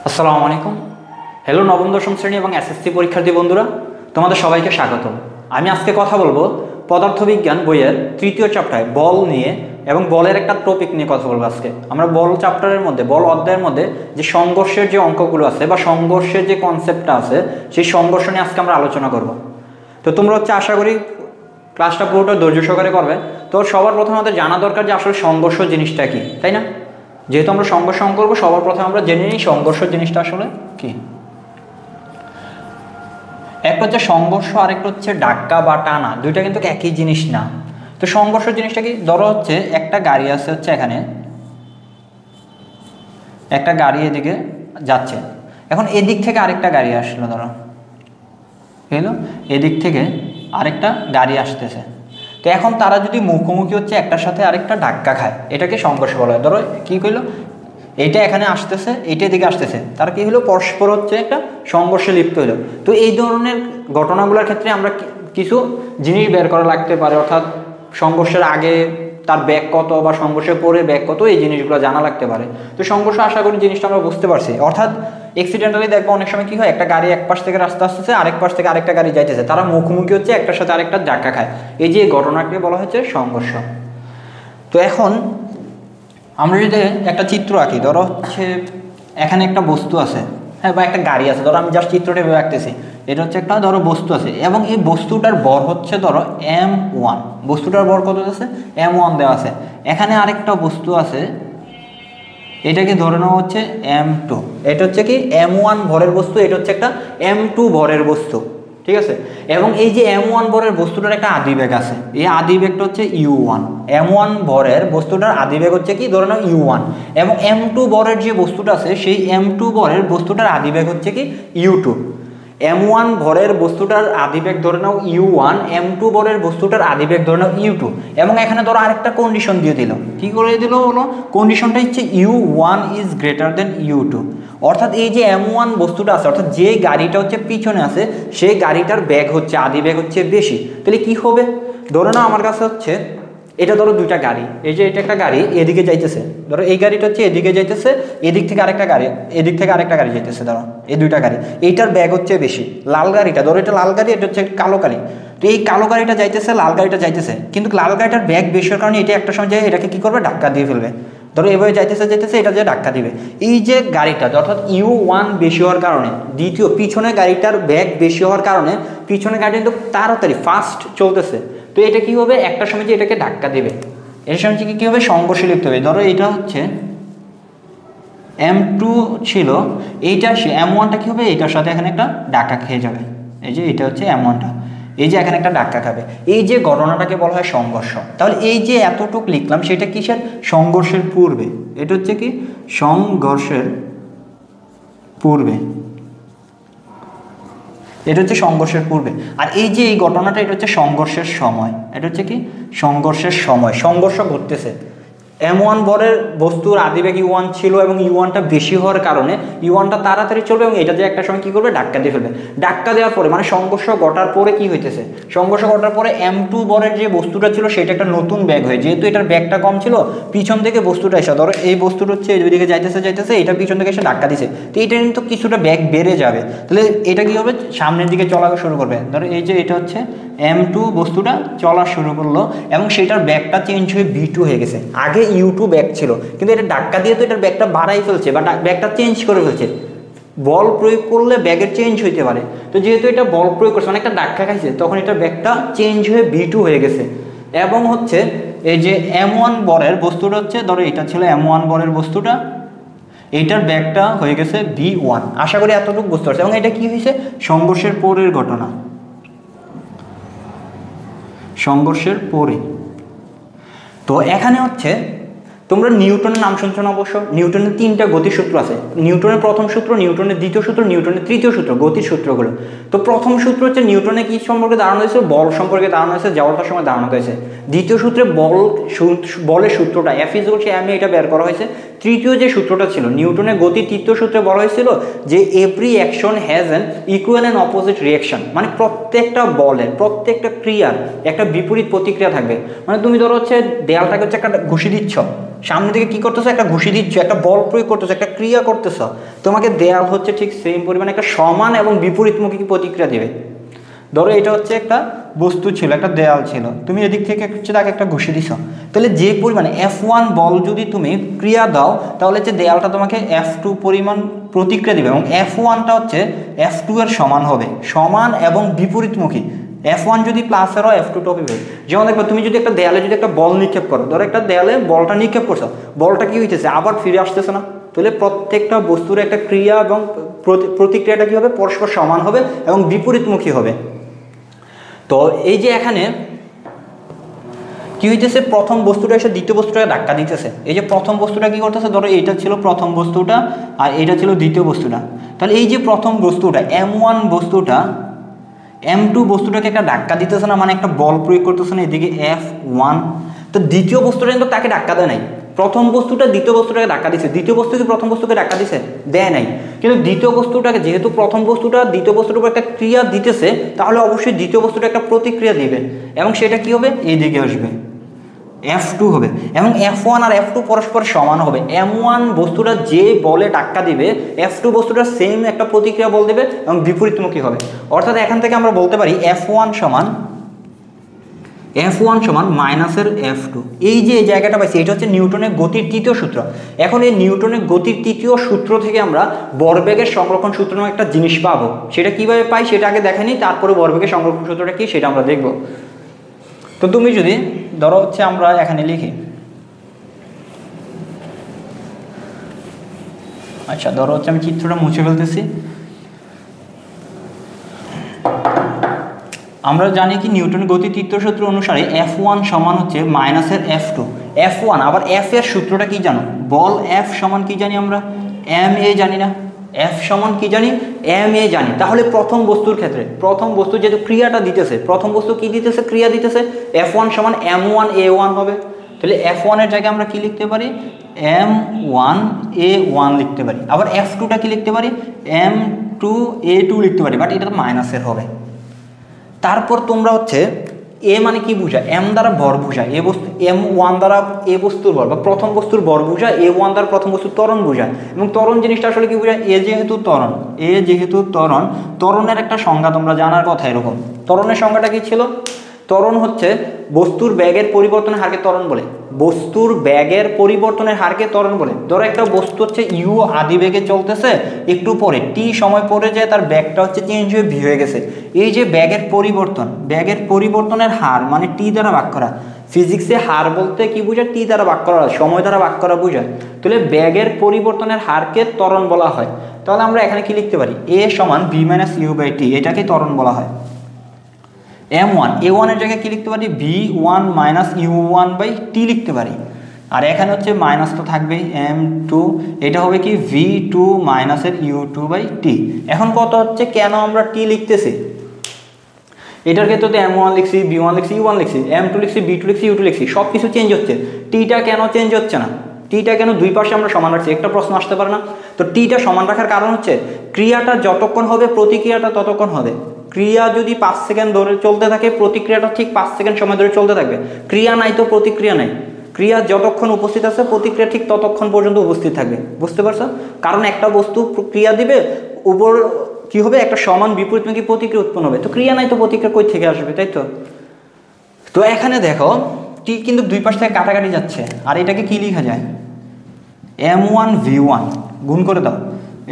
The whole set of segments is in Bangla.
আসসালামু আলাইকুম। হ্যালো নবম দশম শ্রেণী এবং এসএসসি পরীক্ষার্থী বন্ধুরা, তোমাদের সবাইকে স্বাগত। আমি আজকে কথা বলবো পদার্থবিজ্ঞান বইয়ের তৃতীয় চ্যাপ্টার বল নিয়ে এবং বলের একটা টপিক নিয়ে কথা বলবো। আজকে আমরা বল চ্যাপ্টারের মধ্যে, বল অধ্যায়ের মধ্যে যে সংঘর্ষের যে অঙ্কগুলো আছে বা সংঘর্ষের যে কনসেপ্টটা আছে, সেই সংঘর্ষ নিয়ে আজকে আমরা আলোচনা করব। তো তোমরা আশা করি ক্লাসটা পুরোটা ধৈর্য সহকারে করবে। তো সবার প্রথমে আমাদের জানা দরকার যে আসলে সংঘর্ষ জিনিসটা কি, তাই না? যেহেতু আমরা সংঘর্ষ করবো, সবার প্রথমে আমরা জেনে নিই সংঘর্ষ জিনিসটা আসলে কি। একটা হচ্ছে সংঘর্ষ, আরেকটা হচ্ছে ধাক্কা বা টানা, দুইটা কিন্তু একই জিনিস না। তো সংঘর্ষ জিনিসটা কি, ধরো হচ্ছে একটা গাড়ি আছে, হচ্ছে এখানে একটা গাড়ি এদিকে যাচ্ছে, এখন এদিক থেকে আরেকটা গাড়ি আসলো, ধরো এলো এদিক থেকে আরেকটা গাড়ি আসতেছে। তো এখন তারা যদি মুখোমুখি হচ্ছে, একটার সাথে আরেকটা ধাক্কা খায়, এটাকে সংঘর্ষ বলা হয়। ধরো কি কইলো, এইটা এখানে আসতেছে, এইটা এদিকে আসতেছে, তার কি হলো, পরস্পর হচ্ছে একটা সংঘর্ষে লিপ্ত হলো। তো এই ধরনের ঘটনাগুলোর ক্ষেত্রে আমরা কিছু জিনিস বের করা লাগতে পারে, অর্থাৎ সংঘর্ষের আগে তার ব্যাগ কত বা সংঘর্ষের পরে ব্যাগ কত, এই জিনিসগুলো জানা লাগতে পারে। তো সংঘর্ষ আশা করি জিনিসটা আমরা বুঝতে পারছি। অর্থাৎ এক্সিডেন্টালি দেখবো অনেক সময় কি হয়, একটা গাড়ি এক পাশ থেকে রাস্তা আসতেছে, আরেক পাশ থেকে আরেকটা গাড়ি যাইতেছে, তারা মুখোমুখি হচ্ছে, একটার সাথে আরেকটা ধাক্কা খায়, এই যে ঘটনাকে বলা হচ্ছে সংঘর্ষ। তো এখন আমরা যদি একটা চিত্র আঁকি, ধরো হচ্ছে এখানে একটা বস্তু আছে, হ্যাঁ, বা একটা গাড়ি আছে, ধরো আমি জাস্ট চিত্রটা ভেবে আঁকতেছি। এটা হচ্ছে একটা ধরো বস্তু আছে, এবং এই বস্তুটার ভর হচ্ছে ধরো m1, বস্তুটার ভর কত আছে, m1 দেওয়া আছে। এখানে আরেকটা বস্তু আছে, এটাকে ধরে নেওয়া হচ্ছে m2, এটা হচ্ছে কি m1 ভরের বস্তু, এটা হচ্ছে একটা m2 ভরের বস্তু, ঠিক আছে। এবং এই যে m1 ভরের বস্তুটার একটা আদিবেগ আছে, এই আদিবেগটা হচ্ছে u1। m1 ভরের বস্তুটার আদিবেগ হচ্ছে কি, ধরে নাও u1, এবং m2 ভরের যে বস্তুটা আছে, সেই m2 ভরের বস্তুটার আদিবেগ হচ্ছে কি u2। m1 ভরের বস্তুটার আদিবেগ ধরে নাও u1, m2 ভরের বস্তুটার আদিবেগ ধরে নাও u2। এবং এখানে ধরো আরেকটা কন্ডিশন দিয়ে দিল, কি করে দিল হলো, কন্ডিশনটা হচ্ছে u1 is greater than u2। অর্থাৎ এই যে m1 বস্তুটা আছে, অর্থাৎ যে গাড়িটা হচ্ছে পিছনে আছে, সেই গাড়িটার বেগ হচ্ছে, আদিবেগ হচ্ছে বেশি। তাহলে কি হবে, ধরে নাও আমার কাছে হচ্ছে এটা, ধরো দুইটা গাড়ি, এই যে এটা একটা গাড়ি এদিকে যাইতেছে, ধরো এই গাড়িটা হচ্ছে এদিকে যাইতেছে, এদিক থেকে আরেকটা গাড়ি, এদিক থেকে আরেকটা গাড়ি যাইতেছে, ধরো এই দুইটা গাড়ি, এইটার ব্যাগ হচ্ছে বেশি। লাল গাড়িটা, ধরো এটা লাল গাড়ি, এটা হচ্ছে কালো গাড়ি। তো এই কালো গাড়িটা যাইতেছে, লাল গাড়িটা যাইতেছে, কিন্তু লাল গাড়িটার ব্যাগ বেশি হওয়ার কারণে এটা একটা সময় যায় এটাকে কি করবে, ধাক্কা দিয়ে ফেলবে। ধরো এভাবে যাইতেছে যাইতেছে, এটা যে ধাক্কা দিবে, এই যে গাড়িটা অর্থাৎ u1 বেশি হওয়ার কারণে, দ্বিতীয় পিছনে গাড়িটার ব্যাগ বেশি হওয়ার কারণে পিছনে গাড়ি কিন্তু তাড়াতাড়ি ফাস্ট চলতেছে। তো এটা কি হবে, একটা সময় যে এটাকে ধাক্কা দেবে, এর সময় কি হবে, সংঘর্ষে লিপ্ত হবে। ধরো এটা হচ্ছে m2 ছিল, এইটা m1টা কি হবে, এইটার সাথে এখানে একটা ধাক্কা খেয়ে যাবে, এই যে এটা হচ্ছে m1টা, এই যে এখানে একটা ধাক্কা খাবে, এই যে ঘটনাটাকে বলা হয় সংঘর্ষ। তাহলে এই যে এতটুক লিখলাম, সেটা কিসের, সংঘর্ষের পূর্বে, এটা হচ্ছে কি সংঘর্ষের পূর্বে, এটা হচ্ছে সংঘর্ষের পূর্বে। আর এই যে এই ঘটনাটা, এটা হচ্ছে সংঘর্ষের সময়, এটা হচ্ছে কি সংঘর্ষের সময়, সংঘর্ষ ঘটতেছে। m1 ভরের বস্তুর আদিবেগ u1 ছিল, এবং u1টা বেশি হওয়ার কারণে u1টা তাড়াতাড়ি চলবে, এবং এটা যে একটা সময় কি করবে, ধাক্কা দিয়ে ফেলবে। ধাক্কা দেওয়ার পরে মানে সংঘর্ষ ঘটার পরে কি হইতেছে, সংঘর্ষ ঘটার পরে m2 ভরের যে বস্তুটা ছিল, সেটা একটা নতুন ব্যাগ হয়, যেহেতু এটার ব্যাগটা কম ছিল, পিছন থেকে বস্তুটা এসে, ধরো এই বস্তুটা হচ্ছে ওইদিকে যাইতেছে যাইতেছে, এটা পিছন থেকে এসে ধাক্কা দিছে, তো এটা কিন্তু কিছুটা ব্যাগ বেড়ে যাবে। তাহলে এটা কি হবে, সামনের দিকে চলা শুরু করবে। ধরো এই যে এটা হচ্ছে m2 বস্তুটা চলা শুরু করলো, এবং সেটার ব্যাগটা চেঞ্জ হয়ে b2 হয়ে গেছে। আগে u2 ব্যাগ ছিল, কিন্তু এটা ধাক্কা দিয়ে তো এটার ব্যাগটা বাড়াই ফেলছে বা ব্যাগটা চেঞ্জ করে ফেলছে। বল প্রয়োগ করলে ব্যাগের চেঞ্জ হইতে পারে, তো যেহেতু এটা বল প্রয়োগ করছে, মানে একটা ধাক্কা খাইছে, তখন এটার ব্যাগটা চেঞ্জ হয়ে b2 হয়ে গেছে। এবং হচ্ছে এই যে m1 বরের বস্তুটা হচ্ছে, ধরো এটা ছিল m1 বরের বস্তুটা, এইটার ব্যাগটা হয়ে গেছে b1। আশা করি এতটুকু বুঝতে পারছি। এবং এটা কি হয়েছে, সংঘর্ষের পরের ঘটনা, সংঘর্ষের পরে। তো এখানে হচ্ছে তোমরা নিউটনের নাম শুনছো না অবশ্য, নিউটনের 3টা গতির সূত্র আছে, নিউটনের প্রথম সূত্র, নিউটনের দ্বিতীয় সূত্র, নিউটনের তৃতীয় সূত্র, গতির সূত্রগুলো। তো প্রথম সূত্র হচ্ছে নিউটনে কি সম্পর্কে ধারণা হয়েছে, বল সম্পর্কে ধারণা হয়েছে, জড়তার সময় ধারণা হয়েছে। দ্বিতীয় সূত্রে বলের সূত্রটা F = ma, এটা বের করা হয়েছে। তৃতীয় যে সূত্রটা ছিল নিউটনের গতির তৃতীয় সূত্রে বলা হয়েছিল যে every action has an equal and opposite reaction, মানে প্রত্যেকটা বলের প্রত্যেকটা ক্রিয়ার একটা বিপরীত প্রতিক্রিয়া থাকবে। মানে তুমি ধরো হচ্ছে দেয়ালটাকে হচ্ছে একটা ঘুষি দিচ্ছ, সামনে থেকে কি করতেছো, একটা ঘুষি দিচ্ছ, একটা বল প্রয়োগ করতেছো, একটা ক্রিয়া করতেছো, তোমাকে দেয়াল হচ্ছে ঠিক সেম পরিমাণে একটা সমান এবং বিপরীতমুখী প্রতিক্রিয়া দেবে। ধরো এটা হচ্ছে একটা বস্তু ছিল, একটা দেয়াল ছিল, তুমি এদিক থেকে হচ্ছে তাকে একটা ঘুষি দিছ, তাহলে যে পরিমাণে F1 বল যদি তুমি ক্রিয়া দাও তাহলে হচ্ছে দেয়ালটা তোমাকে F2 পরিমাণ প্রতিক্রিয়া দেবে এবং F1টা হচ্ছে F2 এর সমান হবে, সমান এবং বিপরীতমুখী। F1 যদি প্লাসের হয় F2 হবে। যেমন দেখবে তুমি যদি একটা দেয়ালে যদি একটা বল নিক্ষেপ করো, ধরো একটা দেয়ালে বলটা নিক্ষেপ করছো, বলটা কি হইতেছে, আবার ফিরে আসতেছে না, তাহলে প্রত্যেকটা বস্তুর একটা ক্রিয়া এবং প্রতিক্রিয়াটা কি হবে, পরস্পর সমান হবে এবং বিপরীতমুখী হবে। তো এই যে এখানে কি হইতেছে, প্রথম বস্তুটা এসে দ্বিতীয় বস্তুটাকে ধাক্কা দিতেছে। এই যে প্রথম বস্তুটা কি করতেছে, ধরো এইটা ছিল প্রথম বস্তুটা আর এইটা ছিল দ্বিতীয় বস্তুটা, তাহলে এই যে প্রথম বস্তুটা M1 বস্তুটা M2 বস্তুটাকে একটা ধাক্কা দিতেছে না, মানে একটা বল প্রয়োগ করতেছে না এদিকে F1। তো দ্বিতীয় বস্তুটা কিন্তু তাকে ধাক্কা দেয় নাই, প্রথম বস্তুটা দ্বিতীয় বস্তুটাকে ধাক্কা দিচ্ছে। দ্বিতীয় বস্তু কি প্রথম বস্তুকে ধাক্কা দিছে, দেয় নাই, কিন্তু দ্বিতীয় বস্তুটাকে, যেহেতু প্রথম বস্তুটা দ্বিতীয় বস্তুর উপর একটা ক্রিয়া দিতেছে তাহলে অবশ্যই দ্বিতীয় বস্তুটা একটা প্রতিক্রিয়া দিবে এবং সেটা কি হবে, এইদিকে আসবে, F2 হবে এবং F1 আর F2 পরস্পর সমান হবে। M1 বস্তুটা যে বলে ধাক্কা দিবে F2 বস্তুটা সেম একটা প্রতিক্রিয়া বল দেবে এবং বিপরীতমুখী হবে। অর্থাৎ এখান থেকে আমরা বলতে পারি F1 সমান মাইনাসের F2। এই যে এই জায়গাটা পাইছি এটা হচ্ছে নিউটনের গতির তৃতীয় সূত্র। এখন এই নিউটনের গতির তৃতীয় সূত্র থেকে আমরা ভরবেগের সংরক্ষণ সূত্র নামে একটা জিনিস পাবো। সেটা কিভাবে পাই সেটা আগে দেখে নিই, তারপরে ভরবেগের সংরক্ষণ সূত্রটা কি সেটা আমরা দেখব। তো তুমি যদি ধরো হচ্ছে আমরা এখানে লিখি, আচ্ছা ধরো হচ্ছে আমি চিত্রটা মুছে ফেলতেছি। আমরা জানি কি নিউটনের গতির তৃতীয় সূত্র অনুসারে F1 সমান হচ্ছে মাইনাসের F2। F1 আবার F এর সূত্রটা কি জানো, বল F সমান কি জানি আমরা, ma জানি না, F সমান কি জানি, ma জানি। তাহলে প্রথম বস্তুর ক্ষেত্রে, প্রথম বস্তু যেহেতু ক্রিয়াটা দিতেছে, প্রথম বস্তু কি দিতেছে, ক্রিয়া দিতেছে, F1 সমান m1a1 হবে। তাহলে F1 এর জায়গায় আমরা কি লিখতে পারি, m1a1 লিখতে পারি। আবার F2টা কি লিখতে পারি, m2a2 লিখতে পারি, বাট এটা তো মাইনাসের হবে। তারপর তোমরা হচ্ছে এ মানে কি বুঝায়, এম দ্বারা ভর বুঝায়, এ বস্তু M1 দ্বারা এ বস্তুর ভর বা প্রথম বস্তুর ভর বুঝায়, A1 দ্বারা প্রথম বস্তুর ত্বরণ বুঝায়। এবং ত্বরণ জিনিসটা আসলে কি বুঝায়, এ যেহেতু ত্বরণ, ত্বরণের একটা সংজ্ঞা তোমরা জানার কথা এরকম। ত্বরণের সংজ্ঞাটা কি ছিল, ত্বরণ হচ্ছে বস্তুর ব্যাগের পরিবর্তনের হারকে ত্বরণ বলে, বস্তুর ব্যাগের পরিবর্তনের হারকে ত্বরণ বলে। ধরো একটা বস্তু হচ্ছে ইউ আদি বেগে চলতেছে, একটু পরে টি সময় পরে যায় তার ব্যাগটা হচ্ছে চেঞ্জ হয়ে ভি হয়ে গেছে। এই যে ব্যাগের পরিবর্তন, ব্যাগের পরিবর্তনের হার মানে টি দ্বারা ভাগ করা। ফিজিক্সে হার বলতে কি বোঝায়, টি দ্বারা ভাগ করা, সময় দ্বারা ভাগ করা বোঝায়। তাহলে ব্যাগের পরিবর্তনের হারকে ত্বরণ বলা হয়। তাহলে আমরা এখানে কি লিখতে পারি, এ সমান V minus you by T, এটাকে ত্বরণ বলা হয়। M1 A1 এর জায়গায় কি লিখতে পারি, V1 minus U1 by T লিখতে পারি। আর এখানে হচ্ছে মাইনাস তো থাকবেই, M2, এটা হবে কি V2 মাইনাসের U2 বাই টি। এখন কত হচ্ছে, কেন আমরা টি লিখতেছি, এটার ক্ষেত্রে তো M1 লিখছি, V1 লিখছি, U1 লিখছি, M2 লিখছি, V2 লিখছি, U2 লিখছি, সব কিছু চেঞ্জ হচ্ছে, টিটা কেন চেঞ্জ হচ্ছে না, টিটা কেন দুই পাশে আমরা সমান রাখছি, একটা প্রশ্ন আসতে পারে না। তো টিটা সমান রাখার কারণ হচ্ছে ক্রিয়াটা যতক্ষণ হবে প্রতিক্রিয়াটা ততক্ষণ হবে। ক্রিয়া যদি 5 সেকেন্ড ধরে চলতে থাকে, প্রতিক্রিয়াটা ঠিক 5 সেকেন্ড সময় ধরে চলতে থাকবে। ক্রিয়া নাই তো প্রতিক্রিয়া নাই, ক্রিয়া যতক্ষণ উপস্থিত আছে প্রতিক্রিয়া ঠিক ততক্ষণ পর্যন্ত উপস্থিত থাকবে। বুঝতে পারছো, কারণ একটা বস্তু ক্রিয়া দিবে, উপর কি হবে, একটা সমান বিপরীতমুখী প্রতিক্রিয়া উৎপন্ন হবে। তো ক্রিয়া নাই তো প্রতিক্রিয়া কই থেকে আসবে, তাই তো। তো এখানে দেখো টি কিন্তু দুই পাশ থেকে কাটাকাটি যাচ্ছে, আর এটাকে কি লেখা যায়, M1 V1 গুণ করে দাও,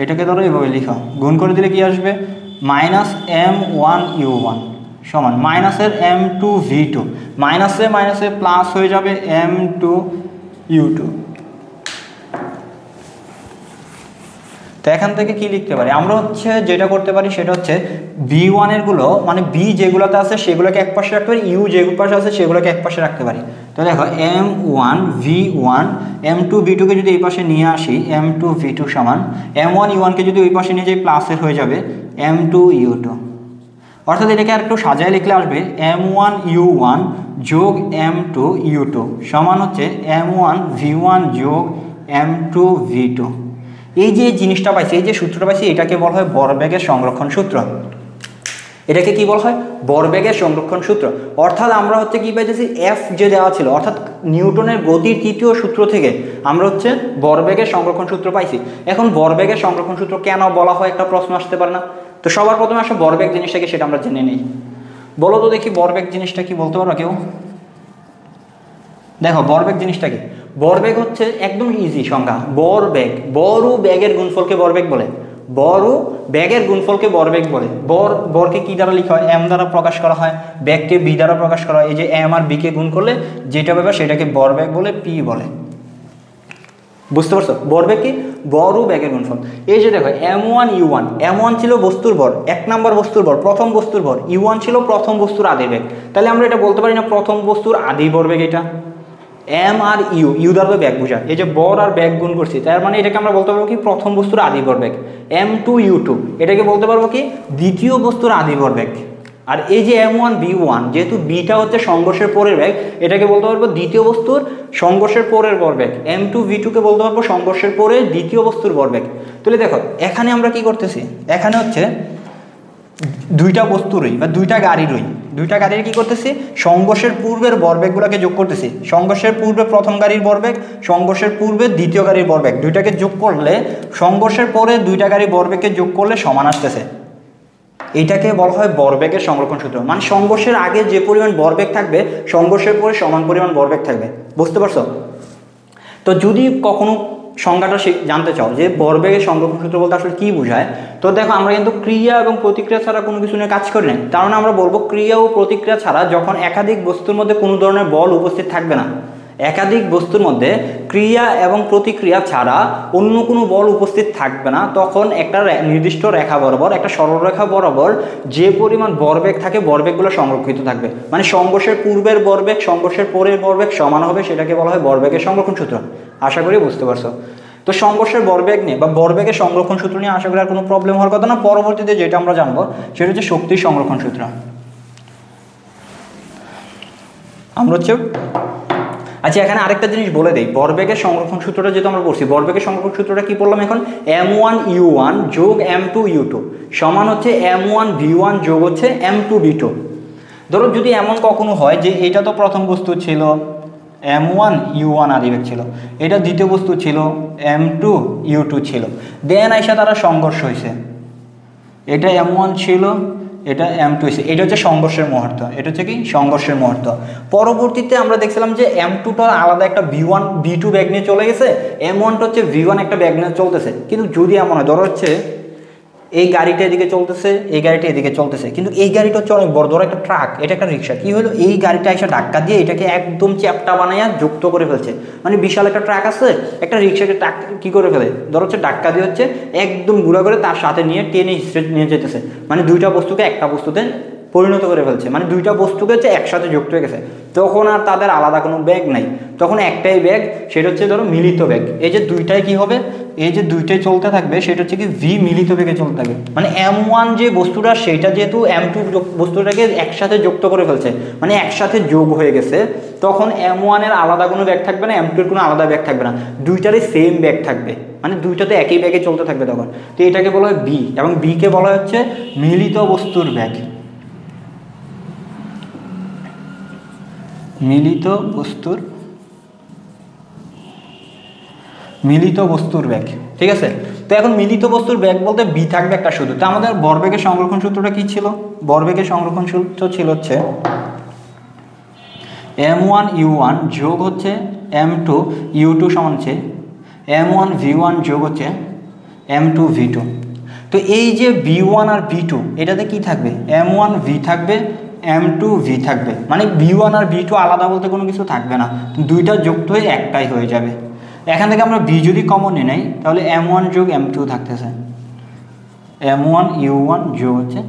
এটাকে ধরো এভাবে লিখো, গুণ করে দিলে কি আসবে, মাইনাস M1 U1 সমান মাইনাসের M2 V2, মাইনাসে মাইনাসে প্লাস হয়ে যাবে M2 U2। তো এখান থেকে কি লিখতে পারি আমরা, হচ্ছে যেটা করতে পারি সেটা হচ্ছে V1 এর গুলো মানে B যেগুলোতে আছে সেগুলোকে এক পাশে রাখতে পারি, U যেগুলো পাশে আছে সেগুলোকে এক পাশে রাখতে পারি। তো দেখো M1 V1 M2 V2 কে যদি এই পাশে নিয়ে আসি, M2 V2 সমান M1 U1 কে যদি ওই পাশে নিয়ে যাই প্লাসের হয়ে যাবে M2 U2। অর্থাৎ এটাকে আর একটু সাজায় লিখলে আসবে M1 U1 যোগ M2 U2 সমান হচ্ছে M1 V1 যোগ m2v2। এই যে জিনিসটা পাইছি, এই যে সূত্রটা পাইছি, এটাকে বলা হয় ভরবেগের সংরক্ষণ সূত্র। এটাকে কি বলা হয়? ভরবেগের সংরক্ষণ সূত্র। অর্থাৎ আমরা হচ্ছে কি পাইতেছি, এফ যে দেওয়া ছিল, অর্থাৎ নিউটনের গতির তৃতীয় সূত্র থেকে আমরা হচ্ছে ভরবেগের সংরক্ষণ সূত্র পাইছি। এখন ভরবেগের সংরক্ষণ সূত্র কেন বলা হয়, একটা প্রশ্ন আসতে পারে না? তো সবার প্রথমে আসলে ভরবেগ জিনিসটাকে সেটা আমরা জেনে নিই। বলো তো দেখি ভরবেগ জিনিসটা কি, বলতে পারো কেউ? দেখো ভরবেগ জিনিসটা কি? ভরবেগ হচ্ছে একদম ইজি সংজ্ঞা। ভরবেগ, বড় বেগের গুণফলকে ভরবেগ বলে। বড় বেগের গুণফলকে ভরবেগ বলে। বরকে কি দ্বারা লেখা হয়? এম দ্বারা প্রকাশ করা হয়। বেগকে বি দ্বারা প্রকাশ করা হয়। এই যে এম আর বিকে গুণ করলে যেটা পাবে সেটাকে ভরবেগ বলে, পি বলে। বুঝতে পারছো? ভরবেগ কি? বড় বেগের গুণফল। এই যে দেখো m1 u1, m1 ছিল বস্তুর ভর, এক নাম্বার বস্তুর ভর, প্রথম বস্তুর ভর। u1 ছিল প্রথম বস্তুর আদি বেগ। তাহলে আমরা এটা বলতে পারি না প্রথম বস্তুর আদি ভরবেগ এটা? এম আর ইউ দ্বারা ব্যাগ বোঝা, এই যে বর আর ব্যাগ গুণ করছি, তার মানে এটাকে আমরা বলতে পারবো কি প্রথম বস্তুর আদি ভরবেগ। m2u2 এটাকে বলতে পারবো কি দ্বিতীয় বস্তুর আদি ভরবেগ। আর এই যে m1 v1, যেহেতু বিটা হচ্ছে সংঘর্ষের পরের বেগ, এটাকে বলতে পারবো দ্বিতীয় বস্তুর সংঘর্ষের পরের ভরবেগ। m2v2 কে বলতে পারবো সংঘর্ষের পরে দ্বিতীয় বস্তুর ভরবেগ। তাহলে দেখো এখানে আমরা কি করতেছি, এখানে হচ্ছে দুইটা বস্তুরই বা দুইটা গাড়িরই, দুইটা গাড়ির কি করতেছি, সংঘর্ষের পূর্বের ভরবেগগুলোকে যোগ করতেছি। সংঘর্ষের পূর্বে প্রথম গাড়ির ভরবেগ, সংঘর্ষের পূর্বে দ্বিতীয় গাড়ির ভরবেগ, দুইটাকে যোগ করলে সংঘর্ষের পরে দুইটা গাড়ির ভরবেগকে যোগ করলে সমান আসতেছে। এইটাকে বলা হয় ভরবেগের সংরক্ষণ সূত্র। মানে সংঘর্ষের আগে যে পরিমাণ ভরবেগ থাকবে, সংঘর্ষের পরে সমান পরিমাণ ভরবেগ থাকবে। বুঝতে পারছো? তো যদি কখনো সংজ্ঞাটা জানতে চাও যে ভরবেগের সংরক্ষণ সূত্র বলতে আসলে কি বোঝায়, তো দেখো আমরা কিন্তু ক্রিয়া এবং প্রতিক্রিয়া ছাড়া কোনো কিছু নিয়ে কাজ করি না। তার মানে আমরা বলবো ক্রিয়া ও প্রতিক্রিয়া ছাড়া যখন একাধিক বস্তুর মধ্যে কোনো ধরনের বল উপস্থিত থাকবে না, একাধিক বস্তুর মধ্যে ক্রিয়া এবং প্রতিক্রিয়া ছাড়া অন্য কোনো বল উপস্থিত থাকবে না, তখন একটা নির্দিষ্ট রেখা বরাবর, একটা সরলরেখা বরাবর যে পরিমাণ ভরবেগ থাকে, ভরবেগগুলো সংরক্ষিত থাকবে। মানে সংঘর্ষের পূর্বের ভরবেগ সংঘর্ষের পরের ভরবেগ সমান হবে, সেটাকে বলা হয় ভরবেগের সংরক্ষণ সূত্র। আশা করি বুঝতে পারছো। তো সংঘর্ষের ভরবেগ নিয়ে বা ভরবেগের সংরক্ষণ সূত্র নিয়ে আশা করি আর কোনো প্রবলেম হওয়ার কথা না। পরবর্তীতে যেটা আমরা জানবো সেটা হচ্ছে শক্তির সংরক্ষণ সূত্র। আমরা হচ্ছে আচ্ছা এখানে আরেকটা জিনিস বলে দেই, ভরবেগের সংরক্ষণ সূত্রটা যেহেতু আমরা পড়ছি, ভরবেগের সংরক্ষণ সূত্রটা কি পড়লাম এখন? m1 u1 যোগ m2 u2 সমান হচ্ছে m1 v1 যোগ হচ্ছে m2 v2। ধরো যদি এমন কখনো হয় যে এটা তো প্রথম বস্তু ছিল m1 u1 আদিবেগ ছিল, এটা দ্বিতীয় বস্তু ছিল m2 u2 ছিল, দেন আইসা তারা সংঘর্ষ হয়েছে, এটা m1 ছিল, এটা m2 হয়েছে, এটা হচ্ছে সংঘর্ষের মুহূর্ত, এটা হচ্ছে কি সংঘর্ষের মুহূর্ত। পরবর্তীতে আমরা দেখছিলাম যে m2টা আলাদা একটা v1 v2 ব্যাগ নিয়ে চলে গেছে, m1টা হচ্ছে v1 একটা ব্যাগ নিয়ে চলতেছে। কিন্তু যদি এমন হয়, ধরো হচ্ছে এই গাড়িটা এদিকে চলতেছে, এই গাড়িটা এদিকে চলতেছে, কিন্তু এই গাড়িটা হচ্ছে অনেক বড়, ধরো একটা ট্রাক, এটা একটা রিক্সা, কি হলো এই গাড়িটা এসে ধাক্কা দিয়ে এটাকে একদম চ্যাপটা বানাইয়া যুক্ত করে ফেলছে। মানে বিশাল একটা ট্রাক আছে, একটা রিক্সাকে ট্রাক কি করে ফেলে, ধরো হচ্ছে ধাক্কা দিয়ে হচ্ছে একদম গুঁড়া করে তার সাথে নিয়ে টেনে হিসেবে নিয়ে যেতেছে। মানে দুইটা বস্তুকে একটা বস্তুতে পরিণত করে ফেলছে, মানে দুইটা বস্তুকে হচ্ছে একসাথে যুক্ত হয়ে গেছে। তখন আর তাদের আলাদা কোনো ব্যাগ নাই, তখন একটাই ব্যাগ, সেটা হচ্ছে ধরো মিলিত ব্যাগ। এই যে দুইটাই কি হবে, এই যে দুইটাই চলতে থাকবে, সেটা হচ্ছে কি ভি মিলিত বেগে চলতে থাকবে। মানে m1 যে বস্তুটা সেটা যেহেতু m2 বস্তুটাকে একসাথে যুক্ত করে ফেলছে, মানে একসাথে যোগ হয়ে গেছে, তখন m1 এর আলাদা কোনো ব্যাগ থাকবে না, m2 এর কোনো আলাদা ব্যাগ থাকবে না, দুইটারই সেম ব্যাগ থাকবে, মানে দুইটাতে একই ব্যাগে চলতে থাকবে তখন। তো এটাকে বলা হয় বি, এবং বিকে বলা হচ্ছে মিলিত বস্তুর ব্যাগ, মিলিত বস্তুর ব্যাগ। ঠিক আছে? তো এখন মিলিত বস্তুর ব্যাগ বলতে বি থাকবে একটা শুধু। তো আমাদের ভরবেগের সংরক্ষণ সূত্রটা কি ছিল? ভরবেগের সংরক্ষণ সূত্র ছিল হচ্ছে m1 u1 যোগ হচ্ছে m2 u2 সমান হচ্ছে m1 v1 যোগ হচ্ছে m2 v2। তো এই যে v1 আর v2 এটাতে কি থাকবে, m1 v থাকবে, m2 v থাকবে, মানে v1 আর v2 আলাদা বলতে কোনো কিছু থাকবে না, দুইটা যুক্ত হয়ে একটাই হয়ে যাবে। এখান থেকে আমরা v যদি কমন নিয়ে নেই তাহলে m1 যোগ m2 থাকতেছে, m1 u1 যোগ হচ্ছে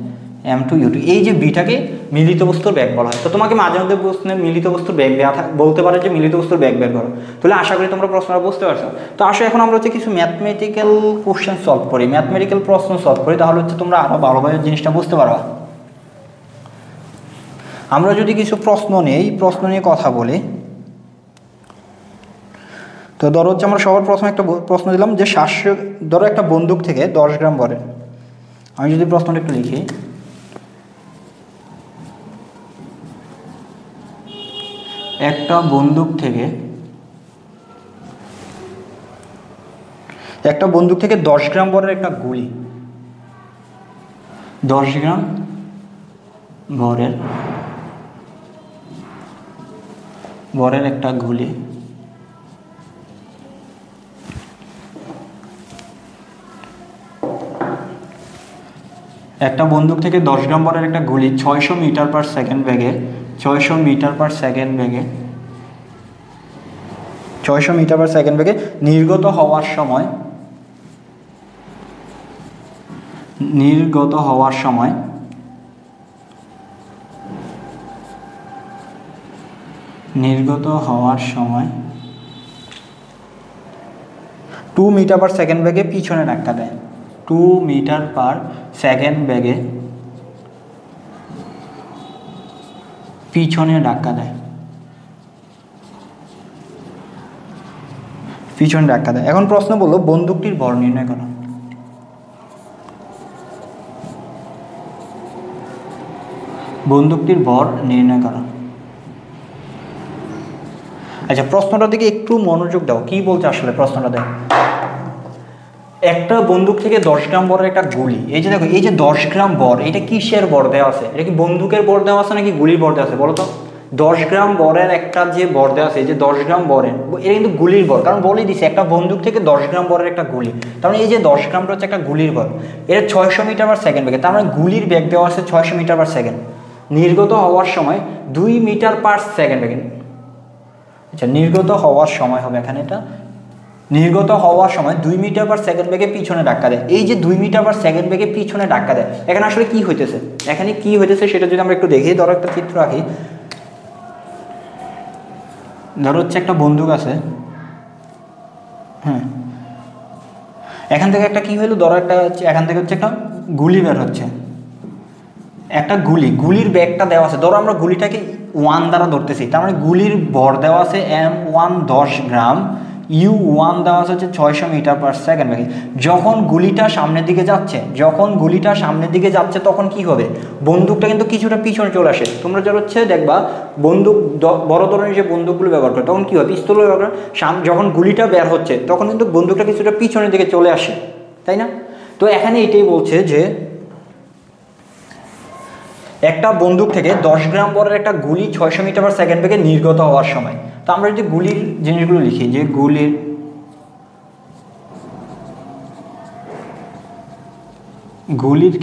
m2 u2। এই যে বিটাকে মিলিত বস্তুর ব্যাগ বলা হয়। তো তোমাকে মাঝে মধ্যে প্রশ্নে মিলিত বস্তুর ব্যাগ দেওয়া বলতে পারে যে মিলিত বস্তুর ব্যাগ বের করো, তাহলে আশা করি তোমরা প্রশ্নটা বুঝতে পারছো। তো আসলে এখন আমরা হচ্ছে কিছু ম্যাথমেটিক্যাল কোশ্চেন সলভ করি, ম্যাথমেটিক্যাল প্রশ্ন সলভ করি, তাহলে হচ্ছে তোমরা আরও ভালোভাবে জিনিসটা বুঝতে পারবা। আমরা যদি কিছু প্রশ্ন নিই, প্রশ্ন নিয়ে কথা বলি, তো ধরো হচ্ছে আমরা সবার প্রথমে একটা প্রশ্ন দিলাম যে 700, ধরো একটা বন্দুক থেকে 10 গ্রাম ভরের, আমি যদি প্রশ্নটা একটু লিখি, একটা বন্দুক থেকে 10 গ্রাম ভরের একটা গুলি, 10 গ্রাম ভরের একটা গুলি একটা বন্দুক থেকে 10 গ্রাম ভরের একটা গুলি 600 মিটার পার সেকেন্ড বেগে 600 মিটার পার সেকেন্ড বেগে নির্গত হওয়ার সময় 2 মিটার পার সেকেন্ড বেগে পিছনে ধাক্কা দেয়, 2 মিটার পার সেকেন্ড বেগে পিছনে ধাক্কা দেয়। এখন প্রশ্ন বললো বন্দুকটির ভর নির্ণয় করো। আচ্ছা, প্রশ্নটার দিকে একটু মনোযোগ দাও, কি বলছে আসলে প্রশ্নটা দেখো। একটা বন্দুক থেকে 10 গ্রাম ভরের একটা গুলি, এই যে দেখো, এই যে 10 গ্রাম ভর, এটা কিসের ভর দেওয়া আছে? এটা কি বন্দুকের ভর দেওয়া আছে নাকি গুলির ভর দেওয়া আছে বলো তো? 10 গ্রাম ভরের একটা যে ভর দেওয়া আছে, এই যে 10 গ্রাম ভরের, এটা কিন্তু গুলির ভর, কারণ বলেই দিছে একটা বন্দুক থেকে 10 গ্রাম ভরের একটা গুলি, তার মানে এই যে 10 গ্রামটা হচ্ছে একটা গুলির ভর, এটা 600 মিটার পার সেকেন্ড বেগে, তার মানে গুলির বেগ দেওয়া আছে 600 মিটার পার সেকেন্ড, নির্গত হওয়ার সময় 2 মিটার পার সেকেন্ড বেগে। আচ্ছা, নির্গত হওয়ার সময় হবে এখানে, এটা নির্গত হওয়ার সময় 2 মিটার পার সেকেন্ড বেগে পিছনে ধাক্কা দেয়। এই যে 2 মিটার পার সেকেন্ড বেগে পিছনে ধাক্কা দেয়, এখানে আসলে কি হইতেছে? সেটা যদি আমরা একটু দেখি, ধরো একটা চিত্র আঁকি, ধরো হচ্ছে একটা বন্দুক আছে, হ্যাঁ, এখান থেকে একটা কি হইলো, ধরো একটা হচ্ছে এখান থেকে হচ্ছে একটা গুলি বের হচ্ছে, একটা গুলির ব্যাগটা দেওয়া আছে, ধরো আমরা গুলিটাকে 1 দ্বারা ধরতেছি, তার মানে গুলির ভর দেওয়া আছে M1 10 গ্রাম, U1 দেওয়া আছে হচ্ছে 600 মিটার পার সেকেন্ড বেগে। যখন গুলিটা সামনের দিকে যাচ্ছে তখন কি হবে? বন্দুকটা কিন্তু কিছুটা পিছনে চলে আসে। তোমরা যারা হচ্ছে দেখবা বন্দুক, বড় ধরনের যে বন্দুকগুলো ব্যবহার করে তখন কি হয়, পিস্তল ব্যবহার করে, যখন গুলিটা বের হচ্ছে তখন কিন্তু বন্দুকটা কিছুটা পিছনের দিকে চলে আসে, তাই না? তো এখানে এটাই বলছে যে একটা বন্দুক থেকে 10 গ্রাম ভরের একটা গুলি 600 মিটার পার সেকেন্ড বেগে নির্গত হওয়ার সময়। তো আমরা যদি গুলির জিনিসগুলো লিখি, যে গুলির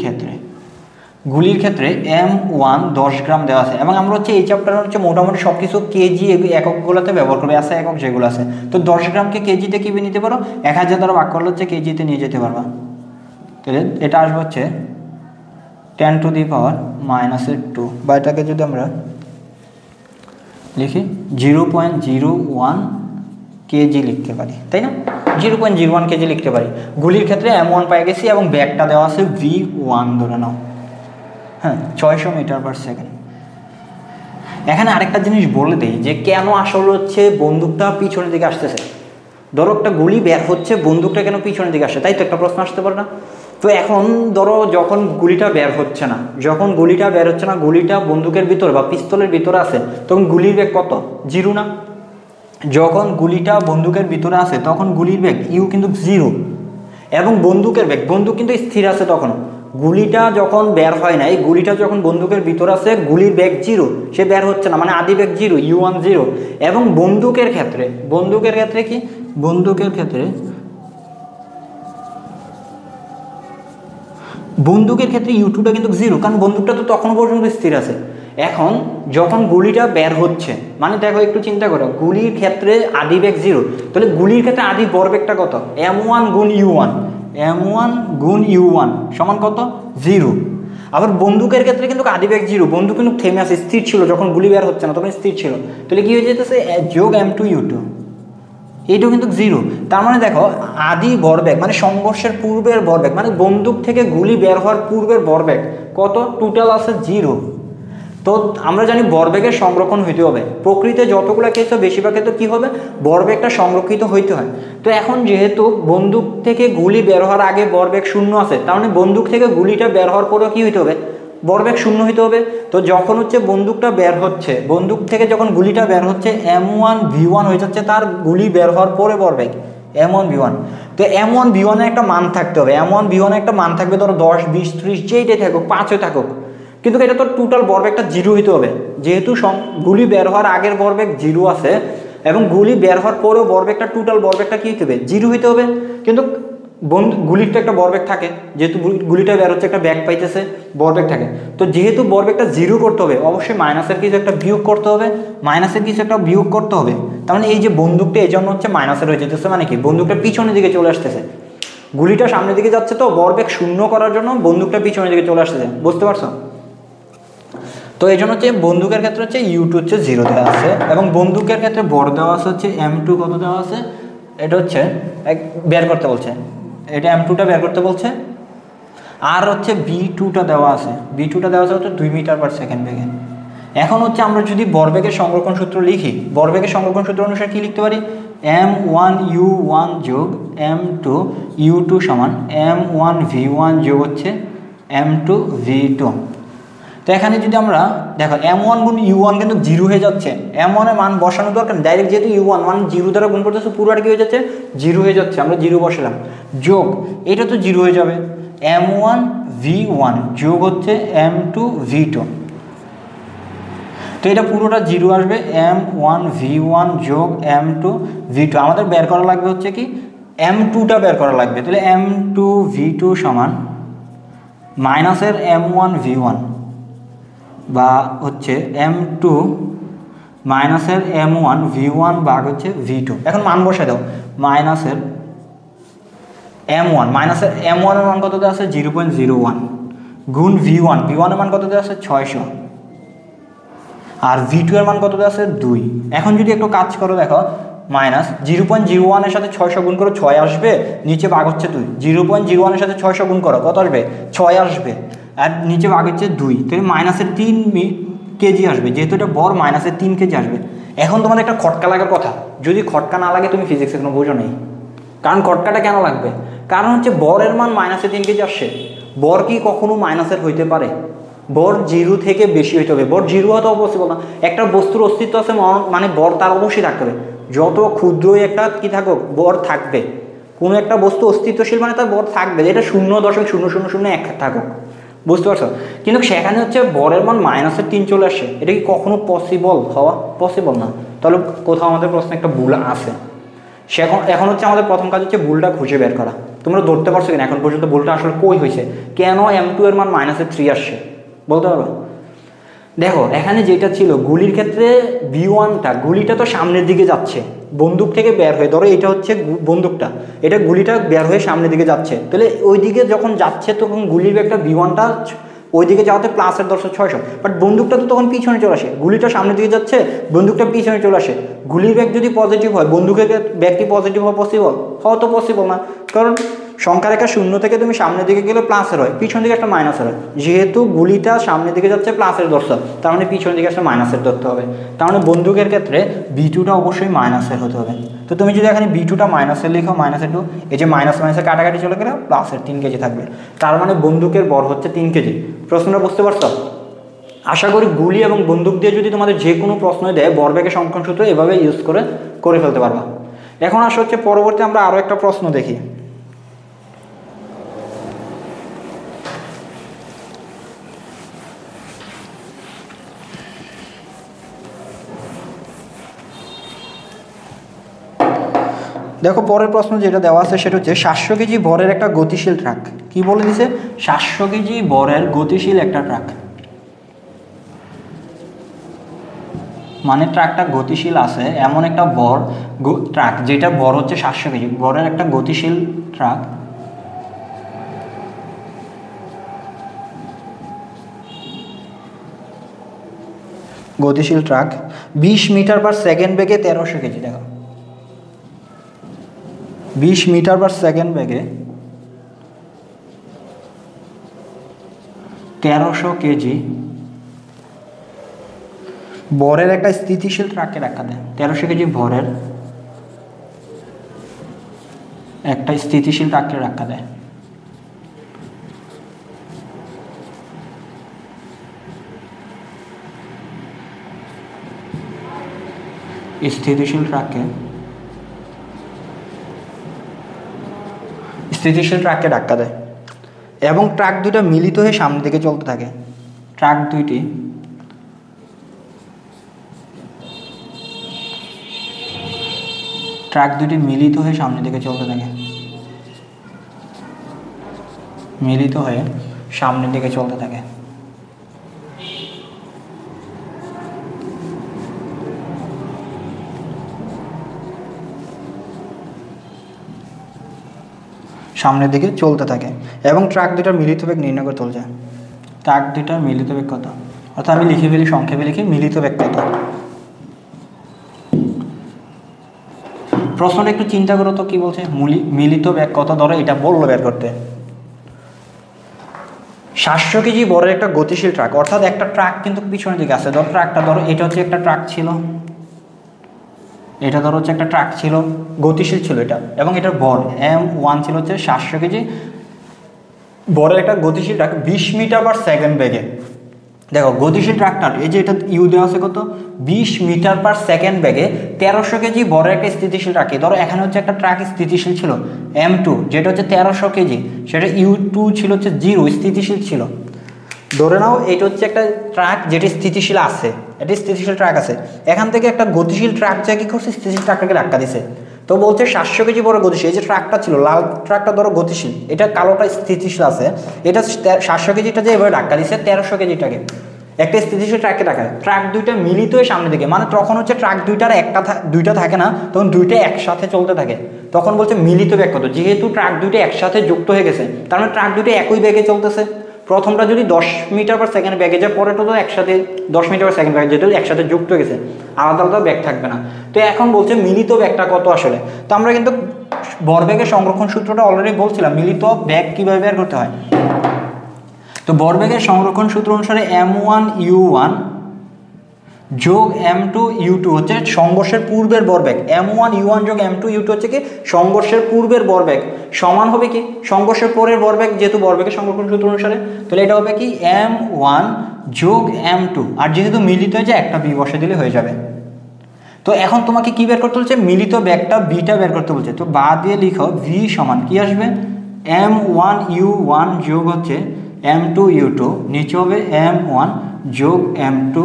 ক্ষেত্রে M1 10 গ্রাম দেওয়া আছে, এবং আমরা হচ্ছে এই চ্যাপ্টারে হচ্ছে মোটামুটি সব কিছু কেজি এককগুলোতে ব্যবহার করবে, আছে একক যেগুলো আছে। তো 10 গ্রামকে কেজিতে কি নিতে পারো, 1000 দ্বারা ভাগ করলে হচ্ছে কেজিতে নিয়ে যেতে পারবা। তাহলে এটা আসবে হচ্ছে 10 টু দি পাওয়ার -2, বা এটাকে যদি আমরা লিখি 0.01 কেজি লিখতে পারি, তাই না? 0.01 কেজি লিখতে পারি। গুলির ক্ষেত্রে M1 পাই গেছি, এবং ব্যাগটা দেওয়া আছে V1 ধরে নাও, হ্যাঁ, 600 মিটার পার সেকেন্ড। এখানে আরেকটা জিনিস বলে দেই, যে কেন আসলে হচ্ছে বন্দুকটা পিছনের দিকে আসতেছে। ধরো একটা গুলি বের হচ্ছে, বন্দুকটা কেন পিছনের দিকে আসছে, তাই তো একটা প্রশ্ন আসতে পারে না? তো এখন ধরো যখন গুলিটা বের হচ্ছে না, গুলিটা বন্দুকের ভিতরে বা পিস্তলের ভিতরে আছে, তখন গুলির বেগ কত? 0 না? যখন গুলিটা বন্দুকের ভিতরে আছে তখন গুলির বেগ ইউ কিন্তু 0, এবং বন্দুকের বেগ, বন্দুক কিন্তু স্থির আছে তখন। গুলিটা যখন বের হয় নাই, গুলিটা যখন বন্দুকের ভিতরে আছে, গুলির বেগ 0, সে বের হচ্ছে না, মানে আদি বেগ 0, U1 0। এবং বন্দুকের ক্ষেত্রে কি, বন্দুকের ক্ষেত্রে U2টা কিন্তু 0, কারণ বন্দুকটা তো তখন পর্যন্ত স্থির আছে। এখন যখন গুলিটা বের হচ্ছে, মানে দেখো একটু চিন্তা করো, গুলির ক্ষেত্রে আদি বেগ 0, তাহলে গুলির ক্ষেত্রে আদি ভরবেগটা কত? M1 গুণ U1 সমান কত? 0। আবার বন্দুকের ক্ষেত্রে কিন্তু আদি বেগ 0, বন্দুক কিন্তু থেমে আছে, স্থির ছিল, যখন গুলি বের হচ্ছে না তখন স্থির ছিল, তাহলে কি হয়ে যেতেছে, যোগ M2 U2, এইটাও কিন্তু 0। তার মানে দেখো আদি ভরবেগ মানে সংঘর্ষের পূর্বের ভরবেগ, মানে বন্দুক থেকে গুলি বের হওয়ার পূর্বের ভরবেগ কত? টোটাল আছে 0। তো আমরা জানি ভরবেগের সংরক্ষণ হইতে হবে, প্রকৃতিতে যতগুলো কেস হয় বেশিরভাগ ক্ষেত্রে কী হবে, ভরবেগটা সংরক্ষিত হইতে হয়। তো এখন যেহেতু বন্দুক থেকে গুলি বের হওয়ার আগে ভরবেগ শূন্য আছে, তার মানে বন্দুক থেকে গুলিটা বের হওয়ার পরেও কী হইতে হবে, ভরবেগ শূন্য হইতে হবে। তো যখন হচ্ছে বন্দুকটা বের হচ্ছে, বন্দুক থেকে যখন গুলিটা বের হচ্ছে M1V1 হয়ে যাচ্ছে তার গুলি বের হওয়ার পরে ভরবেগ M1V1। তো M1V1 একটা মান থাকতে হবে, M1V1 একটা মান থাকবে ধরো 10, 20, 30 যেইটাই থাকুক, 5 থাকুক, কিন্তু এটা তো টোটাল ভরবেগটা জিরো হইতে হবে। যেহেতু গুলি বের হওয়ার আগের ভরবেগ জিরো আছে এবং গুলি বের হওয়ার পরেও ভরবেগটা টোটাল ভরবেগটা কী হইতে হবে, জিরো হইতে হবে। কিন্তু গুলির তো একটা ভরবেগ থাকে, যেহেতু গুলিটা বের হচ্ছে একটা ব্যাগ পাইতেছে, ভরবেগ থাকে। তো যেহেতু ভরবেগটা জিরো করতে হবে, অবশ্যই মাইনাসের কিছু একটা বিয়োগ করতে হবে, মাইনাসের কিছু একটা বিয়োগ করতে হবে। তার মানে এই যে বন্দুকটা এই জন্য হচ্ছে মাইনাসের হয়ে যেতেছে, মানে কি বন্দুকটা পিছনের দিকে চলে আসতেছে, গুলিটা সামনের দিকে যাচ্ছে, তো ভরবেগ শূন্য করার জন্য বন্দুকটা পিছনের দিকে চলে আসতেছে, বুঝতে পারছো? তো এই জন্য হচ্ছে বন্দুকের ক্ষেত্রে হচ্ছে U2 হচ্ছে 0 দেওয়া আছে, এবং বন্দুকের ক্ষেত্রে ভর দেওয়া আছে হচ্ছে M2 কত দেওয়া আছে, এটা হচ্ছে বের করতে বলছে, এটা M2টা বের করতে বলছে। আর হচ্ছে B2টা দেওয়া আছে, B2টা দেওয়া আছে হচ্ছে 2 মিটার/সেকেন্ড বেগে। এখন হচ্ছে আমরা যদি ভরবেগের সংরক্ষণ সূত্র লিখি, ভরবেগের সংরক্ষণ সূত্র অনুসারে কী লিখতে পারি, M1U1 যোগ M2U2 সমান M1V1 যোগ হচ্ছে M2V2। তো এখানে যদি আমরা দেখো M1 গুণ U1 কিন্তু জিরো হয়ে যাচ্ছে, M1 এর মান বসানো দরকার, ডাইরেক্ট যেহেতু U1 মান জিরো দ্বারা গুণ করতেছে পুরোটা কী হয়ে যাচ্ছে, জিরো হয়ে যাচ্ছে, আমরা জিরো বসালাম, যোগ এটা তো জিরো হয়ে যাবে, M1V1 যোগ হচ্ছে M2V2। তো এটা পুরোটা জিরো আসবে, M1V1 যোগ M2V2। আমাদের বের করা লাগবে হচ্ছে কি M2টা বের করা লাগবে, তাহলে M2V2 সমান মাইনাসের M1V1 বা হচ্ছে M2 মাইনাসের M1V1 ভাগ হচ্ছে V2। এখন মান বসে দাও, মাইনাসের M1 মাইনাসের M1 এর মান কত দেওয়া আছে 0.01 গুণ V1, V1 এর মান কত দেওয়া আছে 600, আর V2 এর মান কত দেওয়া আছে 2। এখন যদি একটু কাজ করো দেখো, মাইনাস 0.01 এর সাথে 600 গুণ করো 6 আসবে, নিচে ভাগ হচ্ছে 2, 0.01 এর সাথে 600 গুণ করো কত আসবে 6 আসবে, আর নিচে ভাগ হচ্ছে 2, তাহলে মাইনাসের 3 কেজি আসবে, যেহেতু এটা বর মাইনাসের 3 কেজি আসবে। এখন তোমাদের একটা খটকা লাগার কথা, যদি খটকা না লাগে তুমি ফিজিক্সে কোনো বোঝো নেই। কারণ খটকাটা কেন লাগবে, কারণ হচ্ছে বরের মান মাইনাসে 3 কেজি আসছে, বর কি কখনো মাইনাসের হইতে পারে, বর জিরো থেকে বেশি হইতে হবে, বর জিরো হওয়া তো পসিবল না। একটা বস্তুর অস্তিত্ব আছে মানে বর তার অবশ্যই থাকতে হবে, যত ক্ষুদ্রই একটা কি থাকুক বর থাকবে, কোনো একটা বস্তু অস্তিত্বশীল মানে তার বর থাকবে, এটা 0.0001 থাকুক, বুঝতে পারছো? কিন্তু সেখানে হচ্ছে বরের মান মাইনাসের 3 চলে আসে, এটা কি কখনো পসিবল হওয়া পসিবল না। তাহলে কোথাও আমাদের প্রশ্নে একটা ভুল আছে। এখন হচ্ছে আমাদের প্রথম কাজ হচ্ছে ভুলটা খুঁজে বের করা। তোমরা ধরতে পারছো কিনা এখন পর্যন্ত ভুলটা আসলে কই হয়েছে, কেন M2 এর মান মাইনাসের 3 আসছে বলতে পারবো? দেখো এখানে যেটা ছিল গুলির ক্ষেত্রে V1টা, গুলিটা তো সামনের দিকে যাচ্ছে বন্দুক থেকে বের হয়ে, ধরো এটা হচ্ছে বন্দুকটা, এটা গুলিটা বের হয়ে সামনের দিকে যাচ্ছে, তাহলে ওই দিকে যখন যাচ্ছে তখন গুলির একটা V1টা ওইদিকে যাওয়াতে প্লাসের 600, বাট বন্দুকটা তো তখন পিছনে চলে আসে, গুলিটা সামনের দিকে যাচ্ছে বন্দুকটা পিছনে চলে আসে, গুলির ব্যাগ যদি পজিটিভ হয় বন্দুকের ব্যাগ কি পজিটিভ হওয়া পসিবল? হওয়া তো পসিবল না, কারণ সংখ্যা রেখা 0 থেকে তুমি সামনের দিকে গেলে প্লাসের হয়, পিছন দিকে একটা মাইনাসের হয়, যেহেতু গুলিটা সামনের দিকে যাচ্ছে প্লাসের ধরছে, তার মানে পিছন দিকে একটা মাইনাসের ধরতে হবে, তার মানে বন্দুকের ক্ষেত্রে B2টা অবশ্যই মাইনাসের হতে হবে। তো তুমি যদি এখানে B2টা মাইনাসের লিখো, মাইনাসের 2, এই যে মাইনাস মাইনাসের কাটাকাটি চলে গেলে প্লাসের 3 কেজি থাকবে, তার মানে বন্দুকের বর হচ্ছে 3 কেজি। প্রশ্নটা বুঝতে পারছো? আশা করি গুলি এবং বন্দুক দিয়ে যদি তোমাদের যে কোনো প্রশ্ন দেয় ভরবেগের সংরক্ষণ সূত্র এভাবে ইউজ করে ফেলতে পারবা। এখন আসা হচ্ছে পরবর্তী আমরা আরও একটা প্রশ্ন দেখি। দেখো পরের প্রশ্ন যেটা দেওয়া আছে সেটা হচ্ছে 700 কেজি ভরের একটা গতিশীল ট্রাক, কি বলে দিছে 700 কেজি ভরের গতিশীল একটা ট্রাক, মানে ট্রাকটা গতিশীল আছে এমন একটা ট্রাক যেটা ভর হচ্ছে 700 কেজি, ভরের একটা গতিশীল ট্রাক গতিশীল ট্রাক 20 মিটার/সেকেন্ড বেগে 1300 কেজি, দেখো 20 মিটার/সেকেন্ড বেগে 1300 কেজি ভরের একটা স্থিতিশীল ট্রাককে ধাক্কা দেয়, 1300 কেজি ভরের একটা স্থিতিশীল ট্রাককে ধাক্কা দেয়। স্থিতিশীল ট্রাককে ধাক্কা দেয় এবং ট্রাক দুইটা মিলিত হয়ে সামনের দিকে চলতে থাকে। ট্রাক দুইটি মিলিত হয়ে সামনের দিকে চলতে থাকে, মিলিত হয়ে সামনের দিকে চলতে থাকে। সামনের দিকে চলতে থাকে এবং ট্রাক দুটার মিলিত বেগ নির্ণয় করে চলছে। ট্রাক দুটার মিলিত বেগ কত, অর্থাৎ আমি লিখে ফেলি, সংক্ষেপে লিখি মিলিত বেগ কত। প্রশ্নটা একটু চিন্তা করো তো, কি বলছে মিলিত বেগ কত, ধরো এটা বললো বের করতে। 700 কেজি বড়ের একটা গতিশীল ট্রাক, অর্থাৎ একটা ট্রাক কিন্তু পিছনের দিকে আছে। ধরো ট্রাকটা, ধরো এটা হচ্ছে একটা ট্রাক ছিল, এটা ধরো হচ্ছে একটা ট্রাক ছিল, গতিশীল ছিল এটা, এবং এটার ভর M1 ছিল হচ্ছে 700 কেজি বড়ের একটা গতিশীল ট্রাক 20 মিটার/সেকেন্ড বেগে। দেখো গতিশীল ট্রাকটার এই যে এটা ইউ দেওয়া আছে কত, 20 মিটার/সেকেন্ড বেগে 1300 কেজি বড় একটা স্থিতিশীল ট্রাকে। ধরো এখানে হচ্ছে একটা ট্রাক স্থিতিশীল ছিল M2, যেটা হচ্ছে 1300 কেজি, সেটা U2 ছিল হচ্ছে 0, স্থিতিশীল ছিল। ধরে নাও এটা হচ্ছে একটা ট্রাক যেটি স্থিতিশীল আছে, এটি স্থিতিশীল ট্রাক আছে। এখান থেকে একটা গতিশীল ট্রাক যা কি করছে, স্থিতিশীল ট্রাকটাকে ধাক্কা দিছে। তো বলছে 700 কেজি বড় গতিশীল, এই যে ট্রাকটা ছিল লাল ট্রাকটা ধরো গতিশীল, এটা কালোটা স্থিতিশীল আছে, এটা 700 কেজিটা যে এভাবে ধাক্কা দিছে 1300 কেজিটাকে, একটা স্থিতিশীল ট্রাককে দেখায়। ট্রাক দুইটা মিলিত হয়ে সামনের দিকে, মানে তখন হচ্ছে ট্রাক দুইটার দুইটা থাকে না, তখন দুইটা একসাথে চলতে থাকে। তখন বলছে মিলিত বেগ কত, যেহেতু ট্রাক দুইটা একসাথে যুক্ত হয়ে গেছে, তার মানে ট্রাক দুইটা একই বেগে চলতেছে। প্রথমটা যদি 10 মিটার/সেকেন্ড বেগে যায়, পরেরটা তো একসাথে 10 মিটার/সেকেন্ড বেগে, যেটা একসাথে যুক্ত হয়ে গেছে, আলাদা আলাদা বেগ থাকবে না। তো এখন বলছে মিলিত বেগটা কত আসলে। তো আমরা কিন্তু ভরবেগের সংরক্ষণ সূত্রটা অলরেডি বলছিলাম, মিলিত বেগ কীভাবে বের করতে হয়। তো ভরবেগের সংরক্ষণ সূত্র অনুসারে M1U1 যোগ M2U2 হচ্ছে সংঘর্ষের পূর্বের ভরবেগ। M1U1 যোগ M2U2 হচ্ছে কি সংঘর্ষের পূর্বের ভরবেগ, সমান হবে কি সংঘর্ষের পরের ভরবেগ, যেহেতু ভরবেগের সংরক্ষণ সূত্র অনুসারে। তাহলে এটা হবে কি M1 যোগ M2, আর যেহেতু মিলিত হয়ে যায় একটা বি বসে দিলে হয়ে যাবে। তো এখন তোমাকে কি বের করতে বলছে, মিলিত বেগটা বিটা বের করতে বলছে। তো বা দিয়ে লিখো ভি সমান কি আসবে, M1U1 যোগ হচ্ছে M2U2, নিচে হবে M1 যোগ M2,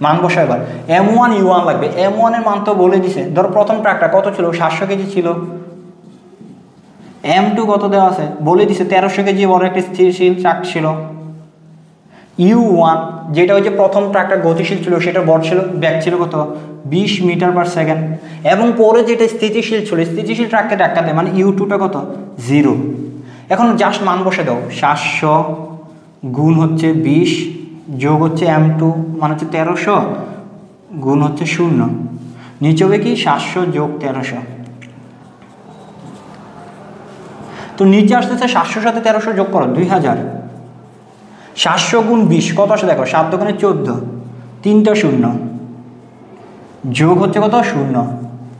মান বসা। এবার M1U1 লাগবে, M1 এর মান তো বলে দিছে। ধরো প্রথম ট্রাকটা কত ছিল, 700 কেজি ছিল। M2 কত দেওয়া আছে বলে দিছে, 1300 কেজি বড় একটা স্থিরশীল ট্রাক ছিল। U1 যেটা হচ্ছে প্রথম ট্রাকটা গতিশীল ছিল, সেটা বড় ছিল, ব্যাগ ছিল কত 20 মিটার/সেকেন্ড, এবং পরে যেটা স্থিতিশীল ছিল, স্থিতিশীল ট্রাককে ধাক্কা দেয়, মানে U2টা কত 0। এখন জাস্ট মান বসে দাও, 700 গুণ হচ্ছে 20 যোগ হচ্ছে M2 মানে হচ্ছে 1300 গুণ হচ্ছে 0, নিচে হবে কি 700 যোগ 1300। তো নিচে আসতেছে 700 সাথে 1300 যোগ করো 2000। 700 গুণ 20 কত আসে দেখো, 7 দোকানে 14, 3টা 0 যোগ হচ্ছে কত 0,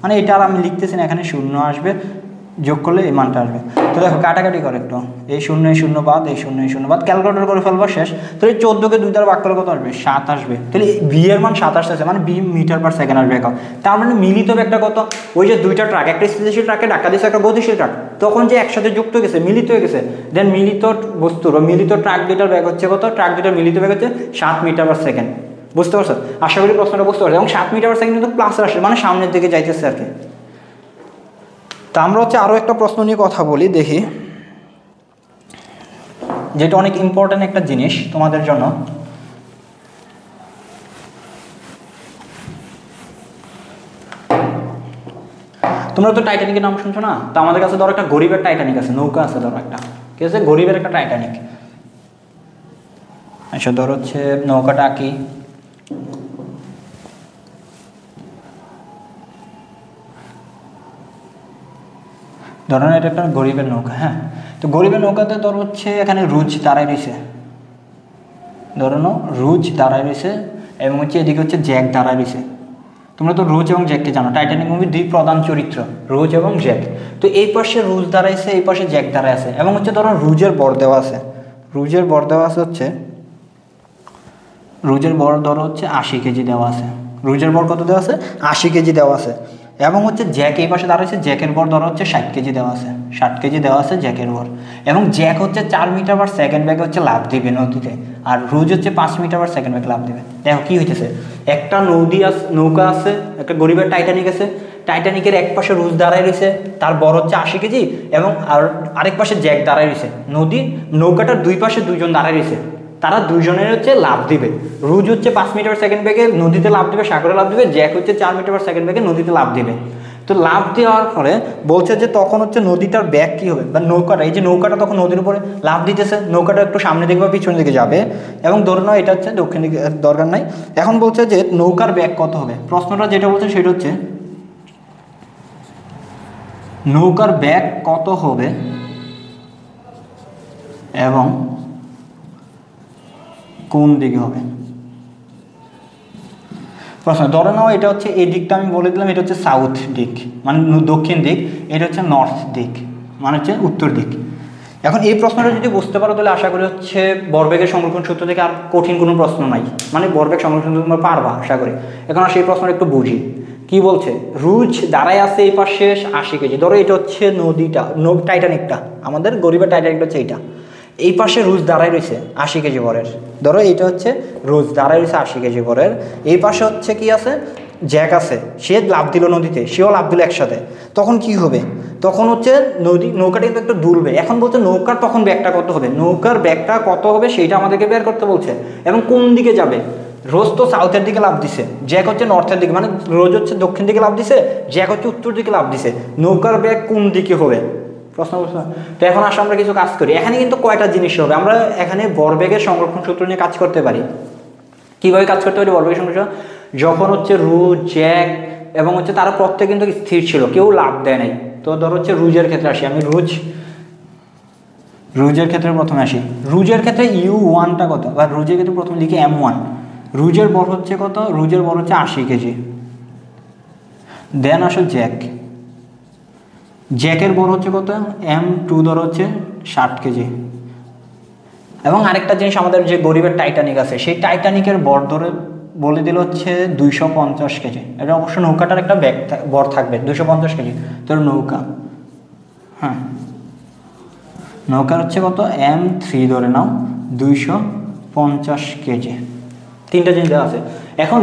মানে এটা আর আমি লিখতেছি না, এখানে 0 আসবে, যোগ করলে এই মানটা আসবে। তো দেখো কাটাকাটি করে একটু, এই 0 এই 0 বাদ, এই 0 এই 0 বাদ, ক্যালকুলেটর করে ফেলবো, শেষ। তো এই 14কে 2 দ্বারা ভাগ করলে কত আসবে 7 আসবে। তাহলে বি এর মান 7 আসতেছে, মানে বি মিটার/সেকেন্ড আসবে এখন। তার মানে মিলিত বেগটা কত, ওই যে দুইটা ট্রাক, একটা স্থিতিশীল ট্রাকে ধাক্কা দিচ্ছে একটা গতিশীল ট্রাক, তখন যে একসাথে যুক্ত হয়ে গেছে, মিলিত হয়ে গেছে, দেন মিলিত বস্তুর মিলিত ট্রাক দুইটার বেগ হচ্ছে কত, ট্রাক দুইটার মিলিত বেগ হচ্ছে 7 মিটার/সেকেন্ড। বুঝতে পারছো, আশা করি প্রশ্নটা বুঝতে পারছো। এবং 7 মিটার/সেকেন্ড কিন্তু প্লাস আসে, মানে সামনের দিকে যাইতেছে আর কি। তা আমরা হচ্ছে আরও একটা প্রশ্ন নিয়ে কথা বলি, দেখি, যেটা অনেক ইম্পর্টেন্ট একটা জিনিস তোমাদের জন্য। তোমরা তো টাইটানিকের নাম শুনছো না, তো আমাদের কাছে ধরো একটা গরিবের টাইটানিক আছে, নৌকা আছে, ধরো একটা কি আছে, গরিবের একটা টাইটানিক। আচ্ছা ধরো হচ্ছে নৌকাটা কি, ধরো এটা একটা গরিবের নৌকা, হ্যাঁ। তো গরিবের নৌকাতে ধরো হচ্ছে এখানে রুজ দাঁড়ায় রয়েছে, ধরো রুজ দাঁড়ায় রয়েছে, এবং হচ্ছে এদিকে হচ্ছে জ্যাক দাঁড়ায় রয়েছে। তোমরা তো রোজ এবং জ্যাককে জানো, টাইটানিক মুভির দুই প্রধান চরিত্র রোজ এবং জ্যাক। তো এই পাশে রোজ দাঁড়াইছে, এই পাশে জ্যাক দাঁড়ায় আছে, এবং হচ্ছে ধরো রোজের বর দেওয়া আছে, রোজের বর দেওয়া আছে হচ্ছে, রোজের বর ধরো হচ্ছে 80 কেজি দেওয়া আছে, রোজের বর কত দেওয়া আছে 80 কেজি দেওয়া আছে। এবং হচ্ছে জ্যাক এই পাশে দাঁড়াইছে, জ্যাকের বর ধরো হচ্ছে 60 কেজি দেওয়া আছে, 60 কেজি দেওয়া আছে জ্যাকের বর। এবং জ্যাক হচ্ছে 4 মিটার পার সেকেন্ড ব্যাগে হচ্ছে লাফ দিবে নদীতে, আর রোজ হচ্ছে 5 মিটার পার সেকেন্ড ব্যাগে লাফ দিবে। দেখো কি হইতেছে, একটা নৌকা আছে, একটা গরিবের টাইটানিক আছে, টাইটানিকের এক পাশে রোজ দাঁড়ায় রয়েছে, তার বর হচ্ছে 80 কেজি, এবং আরেক পাশে জ্যাক দাঁড়ায় রয়েছে। নৌকাটার দুই পাশে দুইজন দাঁড়ায় রয়েছে, তারা দুইজনের হচ্ছে লাফ দিবে। রোজ হচ্ছে 5 মিটার সেকেন্ড ব্যাগে নদীতে লাফ দিবে, সাগরে লাফ দিবে, জ্যাক হচ্ছে 4 মিটার পার সেকেন্ড ব্যাগে নদীতে লাফ দিবে। তো লাফ দেওয়ার ফলে বলছে যে তখন হচ্ছে নদীটার ব্যাগ কী হবে, বা নৌকাটা, এই যে নৌকাটা তখন নদীর উপরে লাফ দিতেছে, নৌকাটা একটু সামনে দিকে বা পিছনের দিকে যাবে, এবং ধরে নাও এটা হচ্ছে দক্ষিণ দিকে, দরকার নাই। এখন বলছে যে নৌকার ব্যাগ কত হবে, প্রশ্নটা যেটা বলছে সেটা হচ্ছে নৌকার ব্যাগ কত হবে এবং কোন দিকে হবে। প্রশ্ন ধরে নাও এটা হচ্ছে এই দিকটা আমি বলে দিলাম, এটা হচ্ছে সাউথ দিক মানে দক্ষিণ দিক, এটা হচ্ছে নর্থ দিক মানে হচ্ছে উত্তর দিক। এখন এই প্রশ্নটা যদি বুঝতে পারো তাহলে আশা করি হচ্ছে ভরবেগের সংরক্ষণ সূত্র থেকে আর কঠিন কোনো প্রশ্ন নাই, মানে ভরবেগ সংরক্ষণ সূত্র তোমরা পারবা আশা করি। এখন আর সেই প্রশ্নটা একটু বুঝি। কি বলছে, রোজ দাঁড়ায় আছে এই পাশে 80 কেজি, ধরো এটা হচ্ছে নদীটা, টাইটানিকটা, আমাদের গরিবের টাইটানিকটা হচ্ছে এইটা, এই পাশে রোজ দাঁড়ায় রয়েছে 80 কেজি ভরের, ধরো এইটা হচ্ছে রোজ দাঁড়ায় রয়েছে 80 কেজি ভরের, এই পাশে হচ্ছে কি আছে জ্যাক আছে, সে লাফ দিল নদীতে, সেও লাফ দিল একসাথে, তখন কি হবে, তখন হচ্ছে নৌকাটা কিন্তু একটু দুলবে। এখন বলছে নৌকার তখন ব্যাগটা কত হবে, নৌকার ব্যাগটা কত হবে সেইটা আমাদেরকে বের করতে বলছে, এবং কোন দিকে যাবে। রোজ তো সাউথের দিকে লাফ দিছে, জ্যাক হচ্ছে নর্থের দিকে, মানে রোজ হচ্ছে দক্ষিণ দিকে লাফ দিছে, জ্যাক হচ্ছে উত্তর দিকে লাফ দিছে, নৌকার ব্যাগ কোন দিকে হবে প্রশ্ন। তো এখন আসলে আমরা কিছু কাজ করি, এখানে কিন্তু কয়টা জিনিস হবে, আমরা এখানে ভরবেগের সংরক্ষণ সূত্র নিয়ে কাজ করতে পারি। কীভাবে কাজ করতে পারি ভরবেগের সংরক্ষণ, যখন হচ্ছে রোজ জ্যাক এবং হচ্ছে তারা প্রত্যেক কিন্তু স্থির ছিল, কেউ লাভ দেয় নাই। তো ধরো হচ্ছে রোজের ক্ষেত্রে আসি, আমি রোজের ক্ষেত্রে প্রথমে আসি। রোজের ক্ষেত্রে U1টা কত, বা রোজের ক্ষেত্রে প্রথমে লিখি M1, রোজের বর হচ্ছে কত, রোজের বর হচ্ছে 80 কেজি। দেন আসো জ্যাকের বর হচ্ছে কত, M2 ধর হচ্ছে 60 কেজি। এবং আরেকটা জিনিস, আমাদের যে গরিবের টাইটানিক আছে, সেই টাইটানিকের বর ধরে বলে দিল হচ্ছে 250 কেজি। এটা অবশ্য নৌকাটার একটা বর থাকবে 250 কেজি, তোর নৌকা, হ্যাঁ নৌকার হচ্ছে কত M3 ধরে নাও 250 কেজি। তিনটা জিনিস দেওয়া আছে। এখন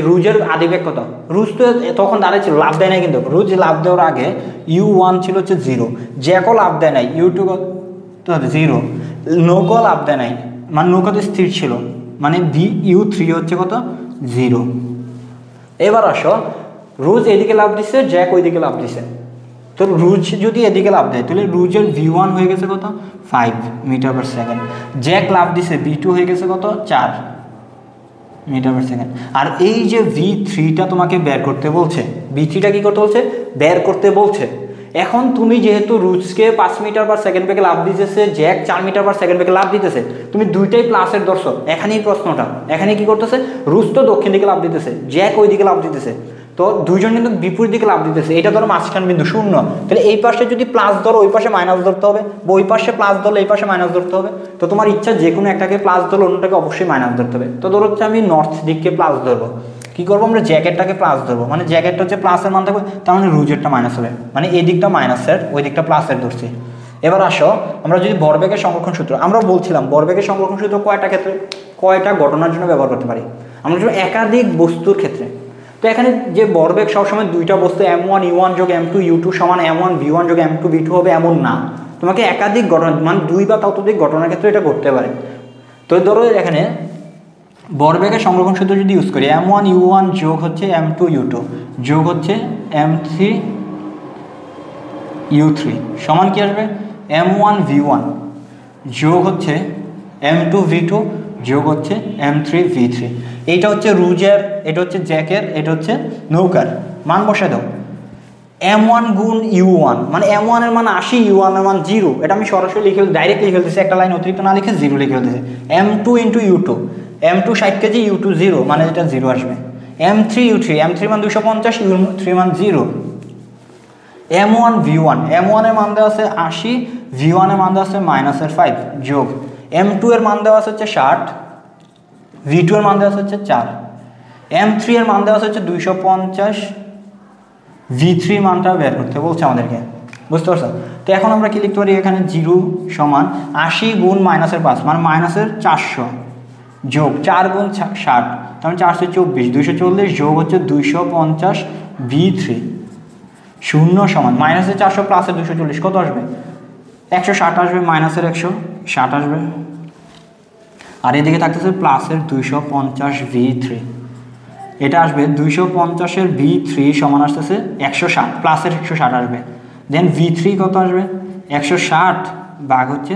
রোজের আদি ব্যাগ কত, রোজ তো তখন দাঁড়িয়েছিল, লাভ দেয় নাই, কিন্তু রোজ লাভ দেওয়ার আগে U1 ছিল হচ্ছে 0, জ্যাকও লাভ দেয় নাই, U2 তো 0, নৌকাও লাভ দেয় নাই, মানে নৌকা তো স্থির ছিল, মানে U3 হচ্ছে কত 0। এবার আসো, রোজ এদিকে লাভ দিচ্ছে, জ্যাক ওইদিকে লাভ দিচ্ছে, তো রোজ যদি এদিকে লাভ দেয় তাহলে রোজের V1 হয়ে গেছে কত 5 মিটার পার সেকেন্ড, জ্যাক লাভ দিচ্ছে V2 হয়ে গেছে কত 4 মিটার পার সেকেন্ড। আর এই যে V3টা তোমাকে বের করতে বলছে, V3টা কি করতে বলছে, বের করতে বলছে। এখন তুমি যেহেতু রোজকে 5 মিটার পার সেকেন্ড বেগে লাভ দিতেছে, জ্যাক 4 মিটার পার সেকেন্ড বেগে লাভ দিতেছে, তুমি দুইটাই প্লাসের দর্শক। এখানেই প্রশ্নটা, এখানে কি করতেছে, রোজ তো দক্ষিণ দিকে লাভ দিতেছে, জ্যাক ওই দিকে লাভ দিতেছে, তো দুইজন কিন্তু বিপরীত দিকে লাভ দিতেছে, এটা ধরো মাঝখান বিন্দু 0, তাহলে এই পাশে যদি প্লাস ধরো ওই পাশে মাইনাস ধরতে হবে, বা ওই পাশে প্লাস ধরলে এই পাশে মাইনাস ধরতে হবে। তো তোমার ইচ্ছা যে কোনো একটাকে প্লাস ধরলে অন্যটাকে অবশ্যই মাইনাস ধরতে হবে। তো ধরো হচ্ছে আমি নর্থ দিককে প্লাস ধরবো, কী করবো, আমরা জ্যাকেটটাকে প্লাস ধরবো, মানে জ্যাকেটটা হচ্ছে প্লাসের মান থাকবে, তার মানে রোজেরটা মাইনাস হবে, মানে এই দিকটা মাইনাসের, ওই দিকটা প্লাসের ধরছি। এবার আসো, আমরা যদি ভরবেগের সংরক্ষণ সূত্র, আমরা বলছিলাম ভরবেগের সংরক্ষণ সূত্র কয়টা ঘটনার জন্য ব্যবহার করতে পারি, আমরা যদি একাধিক বস্তুর ক্ষেত্রে। তো এখানে যে ভরবেগ সবসময় দুইটা বস্তু M1 U1 যোগ M2 U2 সমান M1 V1 যোগ M2 V2 হবে এমন না, তোমাকে একাধিক ঘটনা, মানে 2 বা ততোধিক ঘটনার ক্ষেত্রে এটা ঘটতে পারে। তো ধরো এখানে ভরবেগের সংরক্ষণ সূত্র যদি ইউজ করি, M1 U1 যোগ হচ্ছে M2 U2 যোগ হচ্ছে M3 U3 সমান কি আসবে, M1 V1 যোগ হচ্ছে M2 V2 যোগ হচ্ছে M3 V3। এইটা হচ্ছে রোজের, এটা হচ্ছে জ্যাকের, এটা হচ্ছে নৌকার। মান বসে দাও, M1 গুণ U1, মানে M1 এর মান 80, U1 এর মান 0, এটা আমি সরাসরি ডাইরেক্ট লিখে ফেলতেছি, একটা লাইন অতিরিক্ত না লিখে 0 লিখে ফেলতেছি। M2 into U2, M2 60 KG, U2 0, মানে এটা 0 আসবে। M3 U3, M3 মান 250, U3 মান 0। M1 V1, M1 এর মান দেওয়া আছে 80, V1 এর মান দেওয়া আছে -5 যোগ M2 এর মান দেওয়া আছে হচ্ছে 60, V2 এর মান দেওয়া আছে হচ্ছে 4, M3 এর মান দেওয়া আছে হচ্ছে 250, V3 মানটা বের করতে বলছে আমাদেরকে, বুঝতে পারছো? তো এখন আমরা কি লিখতে পারি, এখানে 0 সমান 80 গুণ -5 মানে -400 যোগ 4 গুণ 60, তাহলে 424, 240 যোগ হচ্ছে 250 V3, 0 সমান -400 প্লাসের 240 কত আসবে, 160 আসবে, -160 আসবে, আর এদিকে থাকতেছে প্লাসের 250 V3, এটা আসবে 250-এর V3 সমান আসতেছে 160, প্লাসের 160 আসবে, দেন V3 কত আসবে, 160 ভাগ হচ্ছে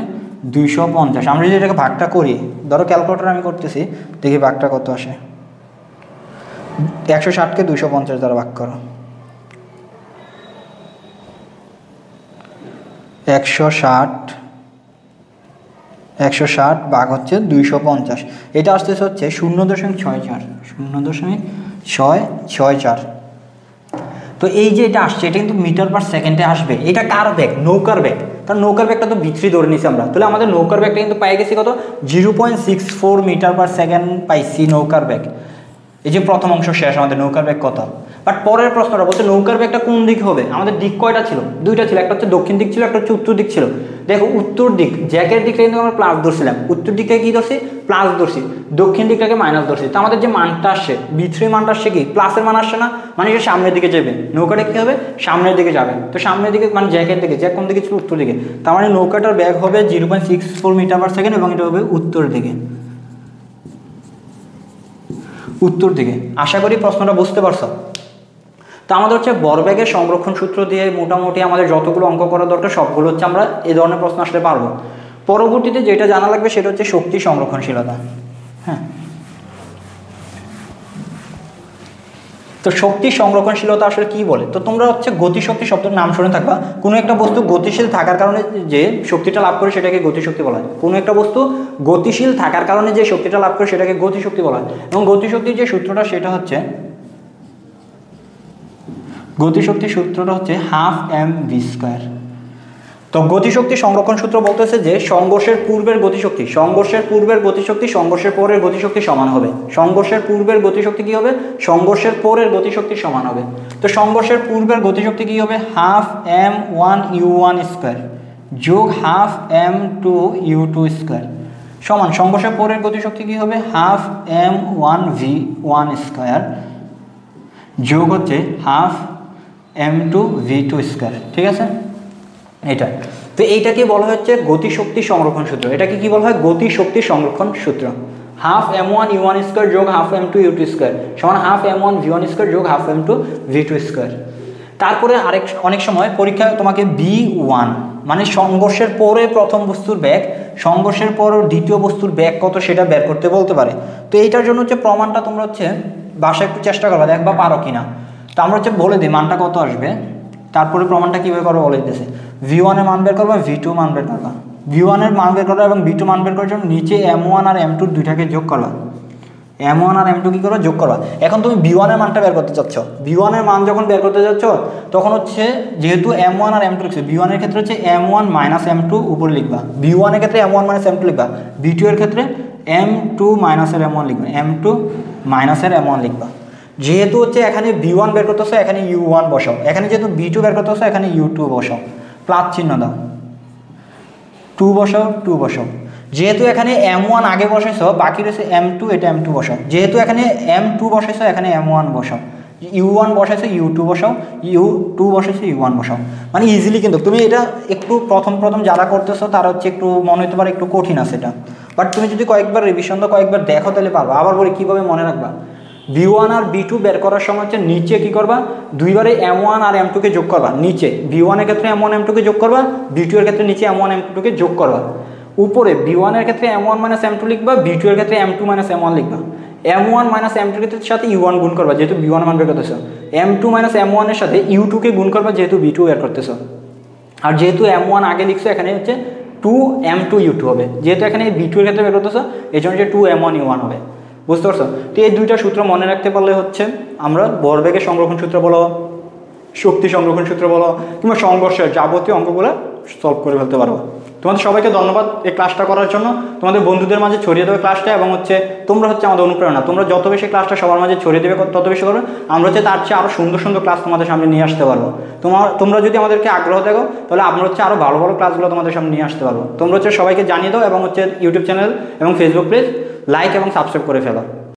250। আমরা যদি এটাকে ভাগটা করি, ধরো ক্যালকুলেটর আমি করতেছি, দেখি ভাগটা কত আসে। 160কে 250 দ্বারা ভাগ করো, 160 ভাগ হচ্ছে 250, এটা আসতেছে হচ্ছে 0.64, 0.664। তো এই যে এটা আসছে, এটা কিন্তু মিটার পার সেকেন্ডে আসবে। এটা কার ব্যাগ, নৌকার ব্যাগ, কারণ নৌকার ব্যাগটা তো V3 ধরে নিছি আমরা, তাহলে আমাদের নৌকার ব্যাগটা কিন্তু পাই গেছি কত, 0.64 মিটার পার সেকেন্ড পাইছি নৌকার ব্যাগ। এই যে প্রথম অংশ শেষ, আমাদের নৌকার ব্যাগ কত। বাট পরের প্রশ্নটা বলছে নৌকার ব্যাগটা কোন দিক হবে, আমাদের দিক কয়টা ছিল, দুইটা ছিল, একটা হচ্ছে দক্ষিণ দিক ছিল, একটা হচ্ছে উত্তর দিক ছিল। দেখো উত্তর দিক, জ্যাকের দিকটা কিন্তু আমরা প্লাস ধরছিলাম, উত্তর দিকটাকে কি ধরছি, প্লাস ধরছি, দক্ষিণ দিকটাকে মাইনাস ধরছি। তো আমাদের যে মানটা আসছে V3 মানটা আসছে কি, প্লাসের মান আসছে না, মানে এটা সামনের দিকে যাবে, নৌকাটা কি হবে, সামনের দিকে যাবে। তো সামনের দিকে মানে জ্যাকের দিকে, জ্যাক কোন দিকে ছিল, উত্তর দিকে, তার মানে নৌকাটার ব্যাগ হবে 0.64 মিটার পার সেকেন্ড এবং এটা হবে উত্তর দিকে, উত্তর দিকে। আশা করি প্রশ্নটা বুঝতে পারছো। তো আমাদের হচ্ছে ভরবেগের সংরক্ষণ সূত্র দিয়ে মোটামুটি আমাদের যতগুলো অঙ্ক করা দরকার সবগুলো হচ্ছে আমরা এই ধরনের প্রশ্ন আসলে পারবো। পরবর্তীতে যেটা জানা লাগবে সেটা হচ্ছে শক্তি সংরক্ষণশীলতা। হ্যাঁ, তো শক্তি সংরক্ষণশীলতা আসলে কি বলে, তো তোমরা হচ্ছে গতিশক্তি শব্দের নাম শুনে থাকবা। কোনো একটা বস্তু গতিশীল থাকার কারণে যে শক্তিটা লাভ করে সেটাকে গতিশক্তি বলা হয়। কোনো একটা বস্তু গতিশীল থাকার কারণে যে শক্তিটা লাভ করে সেটাকে গতিশক্তি বলা হয়। এবং গতিশক্তির যে সূত্রটা সেটা হচ্ছে, গতিশক্তির সূত্রটা হচ্ছে 12 mv²। তো গতিশক্তি সংরক্ষণ সূত্র বলতেছে যে সংঘর্ষের পূর্বের গতিশক্তি, সংঘর্ষের পূর্বের গতিশক্তি সংঘর্ষের পরের গতিশক্তি সমান হবে। সংঘর্ষের পূর্বের গতিশক্তি কি হবে, সংঘর্ষের পরের গতিশক্তি সমান হবে। তো সংঘর্ষের পূর্বের গতিশক্তি কি হবে, 12 m1u1² যোগ 12 m2u2² সমান সংঘর্ষের পরের গতিশক্তি কি হবে, 12 m1v1² যোগ হচ্ছে 12 m2v2²। ঠিক আছে, এটা তো এইটাকে বলা হচ্ছে গতিশক্তি সংরক্ষণ সূত্র। এটাকে কি বলা হয়, গতিশক্তি সংরক্ষণ সূত্র। 12 m1u1² যোগ 12 m2u2² সমান 12 m1v1² যোগ 12 m2v2²। তারপরে অনেক সময় পরীক্ষায় তোমাকে B1 মানে সংঘর্ষের পরে প্রথম বস্তুর ব্যাগ, সংঘর্ষের পর দ্বিতীয় বস্তুর ব্যাগ কত সেটা বের করতে বলতে পারে। তো এইটার জন্য হচ্ছে প্রমাণটা তোমরা হচ্ছে বাসায় একটু চেষ্টা করবা, দেখবা পারো কিনা। তো আমরা হচ্ছে বলে দিই মানটা কত আসবে, তারপরে প্রমাণটা কীভাবে করবো বলে দিতেছে। V1 এর মান বের করবা, V2 মান বের করবা, V1 এর মান বের করবা এবং V2 মান বের করার জন্য নিচে M1 আর M2 দুইটাকে যোগ করবা, M1 আর M2 কী করবা, যোগ করবা। এখন তুমি V1 এর মানটা বের করতে চাচ্ছ, V1 এর মান যখন বের করতে যাচ্ছ তখন হচ্ছে যেহেতু M1 আর M2 লিখছে, V1 এর ক্ষেত্রে হচ্ছে M1 মাইনাস M2 উপরে লিখবা, V1 এর ক্ষেত্রে M1 মাইনাস M2 লিখবা, V2 এর ক্ষেত্রে M2 মাইনাসের M1 লিখবা, M2 মাইনাসের M1 লিখবা। যেহেতু হচ্ছে এখানে V1 বের করতেছো এখানে U1 বসাও, এখানে যেহেতু V2 বের করতেছো এখানে U2 বসাও, প্লাস চিহ্ন দাও, 2 বসাও 2 বসাও। যেহেতু এখানে M1 আগে বসাইছো বাকি রয়েছে M2, এটা M2 বসাও। যেহেতু এখানে M2 বসাইছো এখানে M1 বসাও, U1 বসাইছো U2 বসাও, U2 বসাইছো U1 বসাও। মানে ইজিলি কিন্তু তুমি এটা একটু প্রথম যারা করতেছো তারা হচ্ছে একটু মনে হতে পারে একটু কঠিন আছে এটা, বাট তুমি যদি কয়েকবার রিভিশন দাও কয়েকবার দেখো তাহলে পারবা। আবার বলি কীভাবে মনে রাখবা, V1 আর V2 বের করার সময় হচ্ছে নিচে কী করবা, দুইবারে M1 আর M2কে যোগ করবা, নিচে V1 এর ক্ষেত্রে M1 M2কে যোগ করবা, V2 এর ক্ষেত্রে নিচে M1 M2কে যোগ করবা, উপরে V1 এর ক্ষেত্রে M1 মাইনাস M2 লিখবা, V2 এর ক্ষেত্রে M2 মাইনাস M1 লিখবা, M1 মাইনাস M2 এর ক্ষেত্রে সাথে U1 গুণ করবা যেহেতু V1 মান বের করতেছো, M2 মাইনাস M1 এর সাথে U2 কে গুণ করবা যেহেতু V2 বের করতেছো। আর যেহেতু M1 আগে লিখছো এখানে হচ্ছে 2m2u2 হবে, যেহেতু এখানে v2 এর ক্ষেত্রে বের করতেছো এই জন্য যে 2m1u1 হবে, বুঝতে পারছো? তো এই দুইটা সূত্র মনে রাখতে পারলে হচ্ছে আমরা ভরবেগের সংরক্ষণ সূত্র বলো, শক্তি সংরক্ষণ সূত্র বলো কিংবা সংঘর্ষের যাবতীয় অঙ্কগুলো সলভ করে ফেলতে পারবো। তোমাদের সবাইকে ধন্যবাদ এই ক্লাসটা করার জন্য। তোমাদের বন্ধুদের মাঝে ছড়িয়ে দেবে ক্লাসটা, এবং হচ্ছে তোমরা হচ্ছে আমাদের অনুপ্রেরণা। তোমরা যত বেশি ক্লাসটা সবার মাঝে ছড়িয়ে দেবে তত বেশি করবে, আমরা হচ্ছে তার চেয়ে আরও সুন্দর সুন্দর ক্লাস তোমাদের সামনে নিয়ে আসতে পারবো। তোমরা যদি আমাদেরকে আগ্রহ দেখো তাহলে আমরা হচ্ছে আরও ভালো ভালো ক্লাসগুলো তোমাদের সামনে নিয়ে আসতে পারবো। তোমরা হচ্ছে সবাইকে জানিয়ে দাও এবং হচ্ছে ইউটিউব চ্যানেল এবং ফেসবুক পেজ লাইক এবং সাবস্ক্রাইব করে ফেলো।